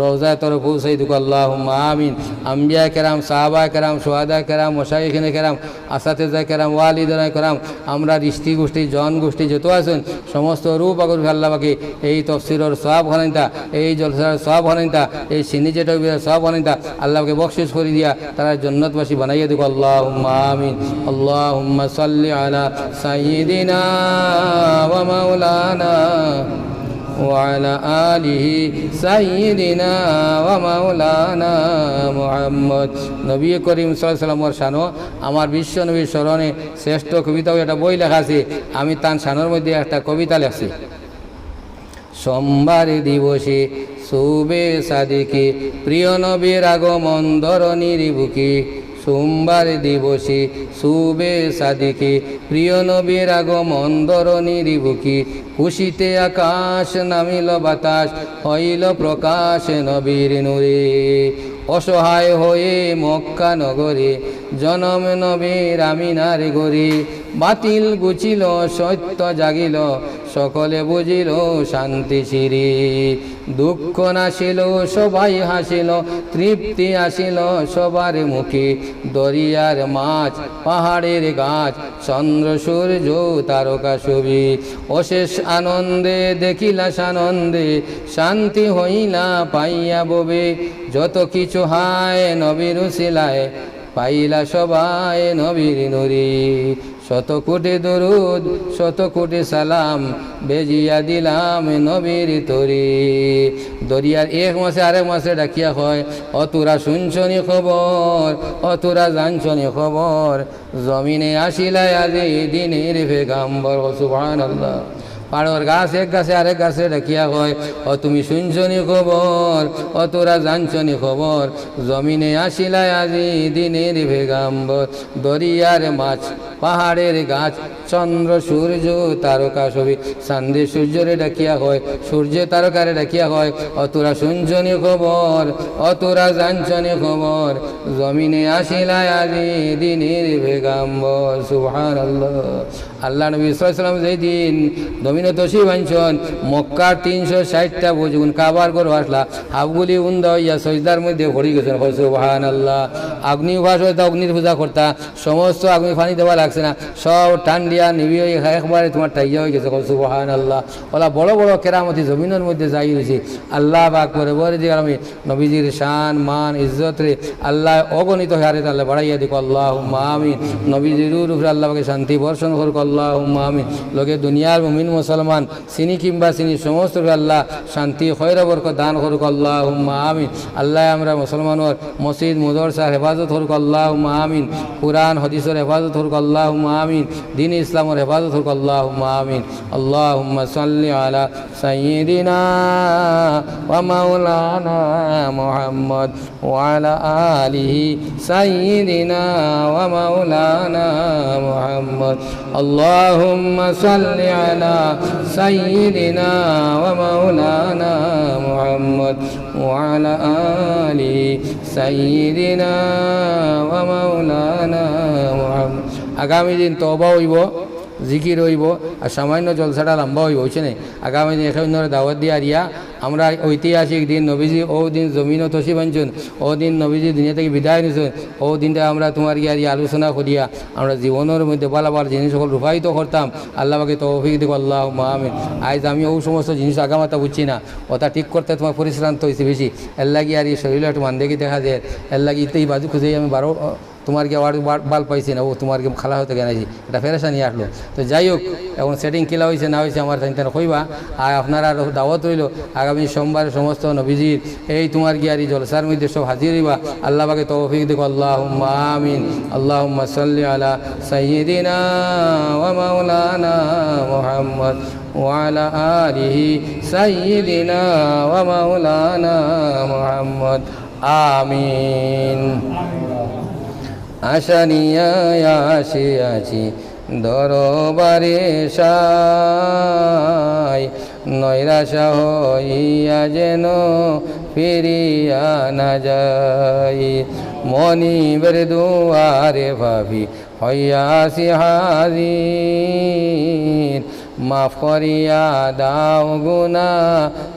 রওজায় তরফ পৌঁছাই দেখো আল্লাহুম্মা আমিন। আম্বিয়া কেরাম, সাহাবা কেরাম, শুহাদা কেরাম, মাশায়েখিনে কেরাম, আসাতিজা কেরাম, ওয়ালিদানা কেরাম, আমরা রিস্তি গোষ্ঠী জন গোষ্ঠী যত আছেন সমস্ত রূপ আগর আল্লাহকে এই তফসিরের সওয়াব হানাইতা, এই জলসার সওয়াব হানাইতা, এই সিন্নি যেটা সওয়াব হানাইতা আল্লাহকে বকশিশ করে দিয়া তারা জান্নাতবাসী বানাইয়া দেখো আল্লাহুম্মা আমিন। আল্লাহুম্মা সাল্লি আলা সাইয়্যিদিনা ওয়া মাওলানা وعلى آله سيدنا ومولانا محمد। নবী করিম সাল্লাল্লাহু আলাইহি ওয়াসাল্লামের শানো আমার বিশ্ব নবীর স্মরণে শ্রেষ্ঠ কবিতাও একটা বই লেখা আছে, আমি তার শানোর মধ্যে একটা কবিতা লেখছি। সোমবার দিবসে শুবে সাদিকে প্রিয় নবীর আগমন ধরণীর বুকে। সোমবার দিবসে শুবে সাদিকে প্রিয় নবীর আগমন ধরণীর বুকে। খুশিতে আকাশ নামিল বাতাস হইল প্রকাশ নবীর নূরে। অসহায় হয়ে মক্কা নগরে জনম নবীর আমিনার গরে। বাতিল গুছিল সত্য জাগিল সকলে বুঝিল শান্তি শিরে। দুঃখ নাশিল সবাই হাসিল তৃপ্তি আসিল সবার মুখে। দরিয়ার মাছ পাহাড়ের গাছ চন্দ্র সূর্য তারকা ছবি। অশেষ আনন্দে দেখিলা সানন্দে শান্তি হইলা পাইয়া ববে। যত কিছু হায় নবীর উসিলায় পাইলা সবাই নবীর নূরে। শত কোটি দরুদ শত কোটি সালাম বেজিয়া দিলাম নবীর তরে। দরিয়ার এক মাসে আরেক মাসে ডাকিয়া হয় অতুরা শুনছনি খবর অতুরা জানছনি খবর। জমিনে আসিলাই আজি দিনের পেগাম্বর। সুবহানাল্লাহ। পাড়র গাছ এক গাছে আরেক গাছে ডাকিয়া হয় ও তুমি শুনছনি খবর ও তোরা জানছনি খবর। জমিনে আসিলাই আজি দিনের পেগাম্বর। দরিয়ার মাছ পাহাড়ের গাছ চন্দ্র সূর্য তারকা ছবি। চাঁদে সূর্যরে ডাকিয়া হয় সূর্যে তারকারে ডাকিয়া হয় ও তোরা শুনছনি খবর ও তোরা জানছনি খবর। জমিনে আসিলাই আজি দিনের পেগাম্বর। সুবহানাল্লাহ। আল্লাহ নবী সাল্লাল্লাহু আলাইহি ওয়াসাল্লাম যেই দিন জমিনে তসি বাঞ্ছন মক্কার 360টা বুঝুন কাবার করে আসলা হাফগুলি উন্দা হইয়া সজদার মধ্যে ভরি গেছেন। সুবহানাল্লাহ। অগ্নি উপাস হইতা অগ্নির পূজা করতা সমস্ত অগ্নি পানি দেওয়া লাগছে না, সব ঠান্ডিয়া নিবি একবারে তোমার টাইয়া হয়ে গেছে। সুবহানাল্লাহ। ওলা বড় বড় কেরামতি জমিনের মধ্যে যাই রয়েছে। আল্লাহ পাক করে বলে দিকে আমি নবীজির শান মান ইজ্জত রে আল্লাহ অগণিত হারে আল্লাহ বাড়াইয়া দিক আল্লাহুম্মা আমিন। নবীজির উপরে আল্লাহকে শান্তি বর্ষণ করুক আল্লাহুম্মা আমিন। লোকে দুনিয়ার মুমিন মুসলমান চিনি কিংবা চিনি সমস্ত আল্লাহ শান্তি খয়র বরকত দান করুক আল্লাহুম্মা আমিন। আল্লাহ আমরা মুসলমানের মসজিদ মুদরসার হেফাজত করুক আল্লাহুম্মা আমিন। কুরআন হাদিসের হেফাজত করুক আল্লাহুম্মা আমিন। দ্বীন ইসলামের হেফাজত করুক আল্লাহুম্মা আমিন। আল্লাহুম্মা সাল্লি আলা সাইয়্যিদিনা ওয়া মাওলানা মুহাম্মদ ওয়া আলা আলিহি সাইয়্যিদিনা ওয়া মাওলানা মুহাম্মদ। আল্লাহুম্মা সাল্লি আলা সাইয়্যিদিনা ওয়া মাওলানা মুহাম্মদ ওয়া আলা আলিহি সাইয়্যিদিনা ওয়া মাওলানা মুহাম্মদ। আগামী দিন তওবা হইব, জিকির হইব আর সামান্য জলসাটা লম্বা হইব হয়েছে না। আগামী দিন এখন দাওয়াত দিয়ে আরিয়া আমরা ঐতিহাসিক দিন নবীজি ও দিন জমিনও তসি বাঞ্চন ও দিন নবীজি দুনিয়া থেকে বিদায় নিছেন ও দিনটা আমরা তোমার গিয়ে আলোচনা করিয়া আমরা জীবনের মধ্যে ভালো ভালো জিনিস সকল রূপায়িত করতাম। আল্লাহকে তৌফিক দিব আল্লাহুম্মা আমিন। আজ আমি ও সমস্ত জিনিস আগামাতা বুঝছি না, ওটা ঠিক করতে তোমার পরিশ্রান্ত হয়েছে বেশি। এর লাগি আর এই শরীরে একটু মানদেকি দেখা যায়, এর লাগি এই বাজু খুঁজেই আমি তোমার কি আবার বাল পাইছে না, ও তোমার কি খালা হতে গেছি, এটা ফেরেশানি আসলো। তো যাই হোক, এখন সেটিং কিলা হয়েছে না হয়েছে আমার চিন্তা কইবা। আর আপনারা দাওয়াত রইল আগামী সোমবার সমস্ত নবীজির এই তোমার কি আর এই জলসার মধ্যে সব হাজির হইবা। আল্লাহ পাকে তৌফিক দিক। আল্লাহুম্মা আমিন। আল্লাহুম্মা সাল্লি আলা সাইয়্যিদিনা ওয়া মাওলানা মুহাম্মদ ওয়া আলা আলিহি সাইয়্যিদিনা ওয়া মাওলানা মুহাম্মদ। আমিন। আশা নিয়া আসিয়াছি দরবারে সাই, নৈরাশা হইয়া যেন ফিরিয়া না যাই। মনিবের দুয়ারে ভাবি হইয়াছি হাজির, মাফ করিয়া দাও গুনা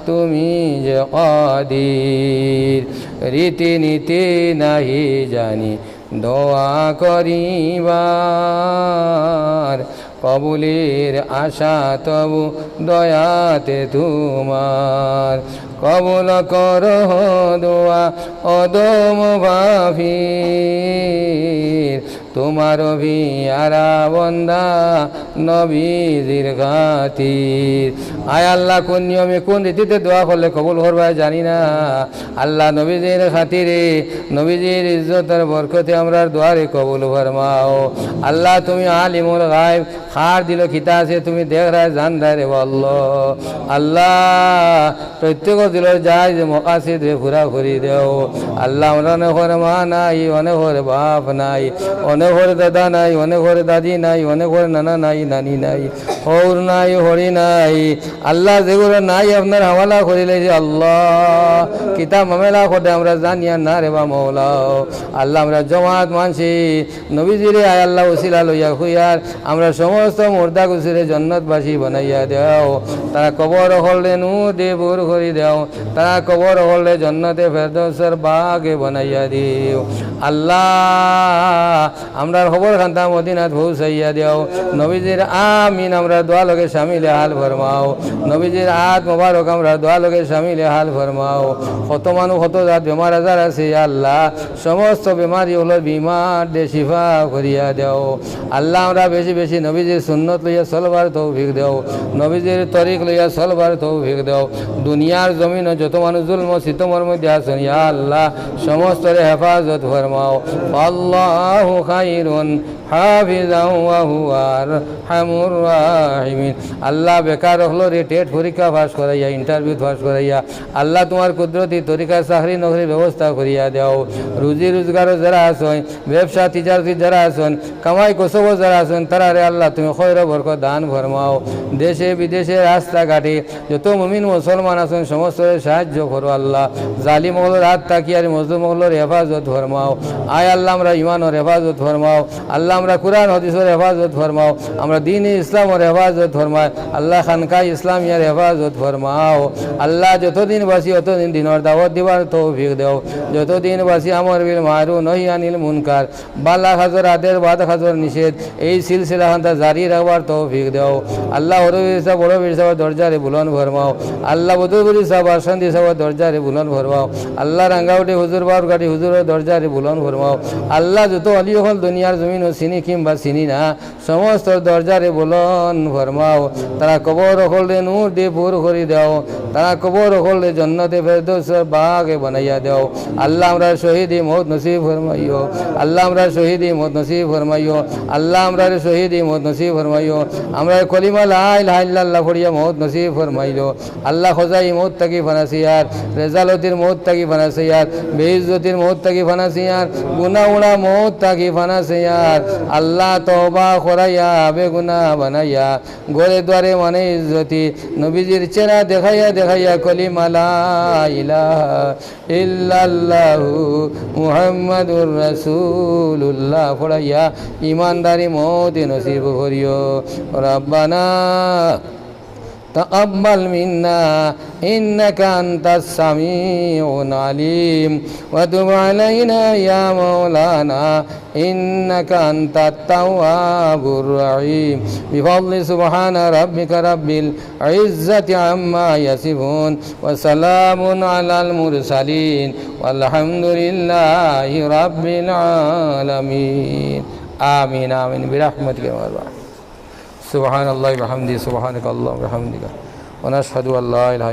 তুমি যে কাদির। রীতিনীতি নাহি জানি দোয়া করিবার, কবুলের আশা তবু দয়াতে তোমার। কবুল করো দোয়া অদম ভাফির, তোমার ভিয়ারা বন্দা নবীজির খাতির। আয় আল্লাহ, কোন নিয়মে কোন রীতিতে দোয়া করলে কবুল করবা জানি না। আল্লাহ নবীজির খাতিরে, নবীজির ইজ্জতের বরকতে আমরা দোয়ারে কবুল ফরমাও। আল্লাহ তুমি আলিমুল গায়ব, খার দিল খিতা আছে তুমি দেখ রায় জান রায় রে আল্লাহ। আল্লাহ প্রত্যেক দিল যায় যে মকাসিদ রে পুরা করি দেও। আল্লাহ অনেক মা নাই, অনেক বাপ নাই, অনেক দাদা নাই, অনেক দাদি নাই, অনেক নানা নাই, নানি নাই, হৌর নাই, হরি নাই। আল্লাহ যেগুলো নাই আপনার হাওয়ালা করিলে যে আল্লাহ কিতাব মামেলা করে আমরা জানিয়া না রে বা মৌলাও। আল্লাহ আমরা জমাত মানছি নবীজিরে আয় আল্লাহ উসিলা লইয়া খুইয়ার আমরা সমস্ত মুর্দা গুছিরে জন্নতবাসী বানাইয়া দেও। তারা কবর হলে নু দেবুর করি দেও, তারা কবর হলে জন্নতে ফেরদৌসের বাগে বানাইয়া দিও। আল্লাহ আমরা খবর খান্তা মদিনাত পৌঁছাইয়া দেও। নবীজির আমিন আমরা দোয়া লগে শামিলে হাল ফরমাও। নবীজির হাত মোবারক আমরা দোয়া লগে শামিলে হাল ফরমাও। কত মানুষ কত জাত বেমার আজার আছে আল্লাহ, সমস্ত বেমারি হলো বিমার দে শিফা করিয়া দেও। আল্লাহ আমরা বেশি বেশি নবীজির সুন্নত লইয়া চলবার তৌফিক দেও, নবীজির তরিক লইয়া চলবার তৌফিক দেও। দুনিয়ার জমিন যত মানুষ জুলম সিতমর মধ্যে আছেন ইয়া আল্লাহ সমস্তরে হেফাজত ফরমাও। আল্লাহু খাইরুন হাফিজাও ওয়া হুয়া আরহামুর রাহিমিন। আল্লাহ বেকার হলো রে টেট পরীক্ষা পাস করাইয়া, ইন্টারভিউ পাস করাইয়া আল্লাহ তোমার কুদরতি তরিকা চাকরি নকরির ব্যবস্থা করিয়া দেও। রুজি রোজগারও যারা আছেন, ব্যবসা তিজারতি যারা আছেন, কামাই কসব যারা আছেন, তারা রে আল্লাহ তুমি খয়র বরকত দান ফরমাও। দেশে বিদেশে রাস্তাঘাটে যত মুমিন মুসলমান আছেন সমস্ত সাহায্য করো আল্লাহ। জালিম মহলের হাত তাকিয়ার মজলুম মহলের হেফাজত ফরমাও। আয় আল্লাহ আমরা ইমানের হেফাজত ফরমাও। আল্লাহ আমরা কুরআন হাদিসের হেফাজত ফরমাও। আমরা দ্বীন ইসলামের হেফাজত ফরমাও। আল্লাহ খানকা ইসলামিয়ার হেফাজত ফরমাও। আল্লাহ যতদিন বাসি অতদিন দিনের দাওয়াত দিবার তৌফিক দেও। যতদিন বাসি আমর বিল মারুফ নহি আনিল মুনকার, বালা খাজর আদের বাদ খাজর নিষেধ, এই সিলসিলা খান্তা জারি রাখবার তৌফিক দেও। আল্লাহ হরবির বড় বীর সাহেব দরজারে বুলন ফরমাও। আল্লাহ বদুবুরি সাহেব আসান্দি সাহেব দরজারে বুলন ফরমাও। আল্লাহ রাঙ্গাউটি হুজুর বাউর গাড়ি হুজুরের দরজারে বুলন ফরমাও। আল্লাহ যত অলি হল দুনিয়ার জমিন ও চিনি কিংবা চিনি না সমস্ত দরজারে বুলন ফরমাও। তারা কবর হলে নূর দিয়ে পুর করে দেও। তারা কবর হলে জন্নতে ফেরদৌসের বাগে বানাইয়া দেও। আল্লাহ আমরা শহীদি মৌত নসিব ফরমাইও। আল্লাহ আমরা শহীদি মৌত নসিব ফরমাইও। আল্লাহ আমরা শহীদি মৌত নসিব ফরমাইও। আমরা কলিমা লা ইলাহা ইল্লাল্লাহ পড়িয়া মৌত নসিব ফরমাইলো। আল্লাহ খোজাই মৌত তাকি ফানাসিয়ার, রেজালতির মৌত তাকি ফানাসিয়ার, বেইজ্জতির মৌত তাকি ফানাসিয়ার, গুনাহ উড়া মৌত তাকি ফানাসিয়ার। আল্লাহ তওবা করাইয়া বেগুনাহ বানাইয়া ঘরে দ্বারে মানে ইজ্জতি নবীজির চেহারা দেখাইয়া দেখাইয়া কলিমা লা ইলাহা ইল্লাল্লাহু মুহাম্মাদুর রাসূলুল্লাহ পড়াইয়া ইমানদারি মৌত নসিব করিও। রব্বানা تقبل منا إنك أنت السميع العليم وتب علينا يا مولانا إنك أنت التواب الرحيم بفضل سبحان ربك رب العزة عما يصفون وسلام على المرسلين والحمد لله رب العالمين آمين آمين برحمتك يا رب سبحان الله وبحمده سبحانك اللهم وبحمدك ونشهد أن لا إله إلا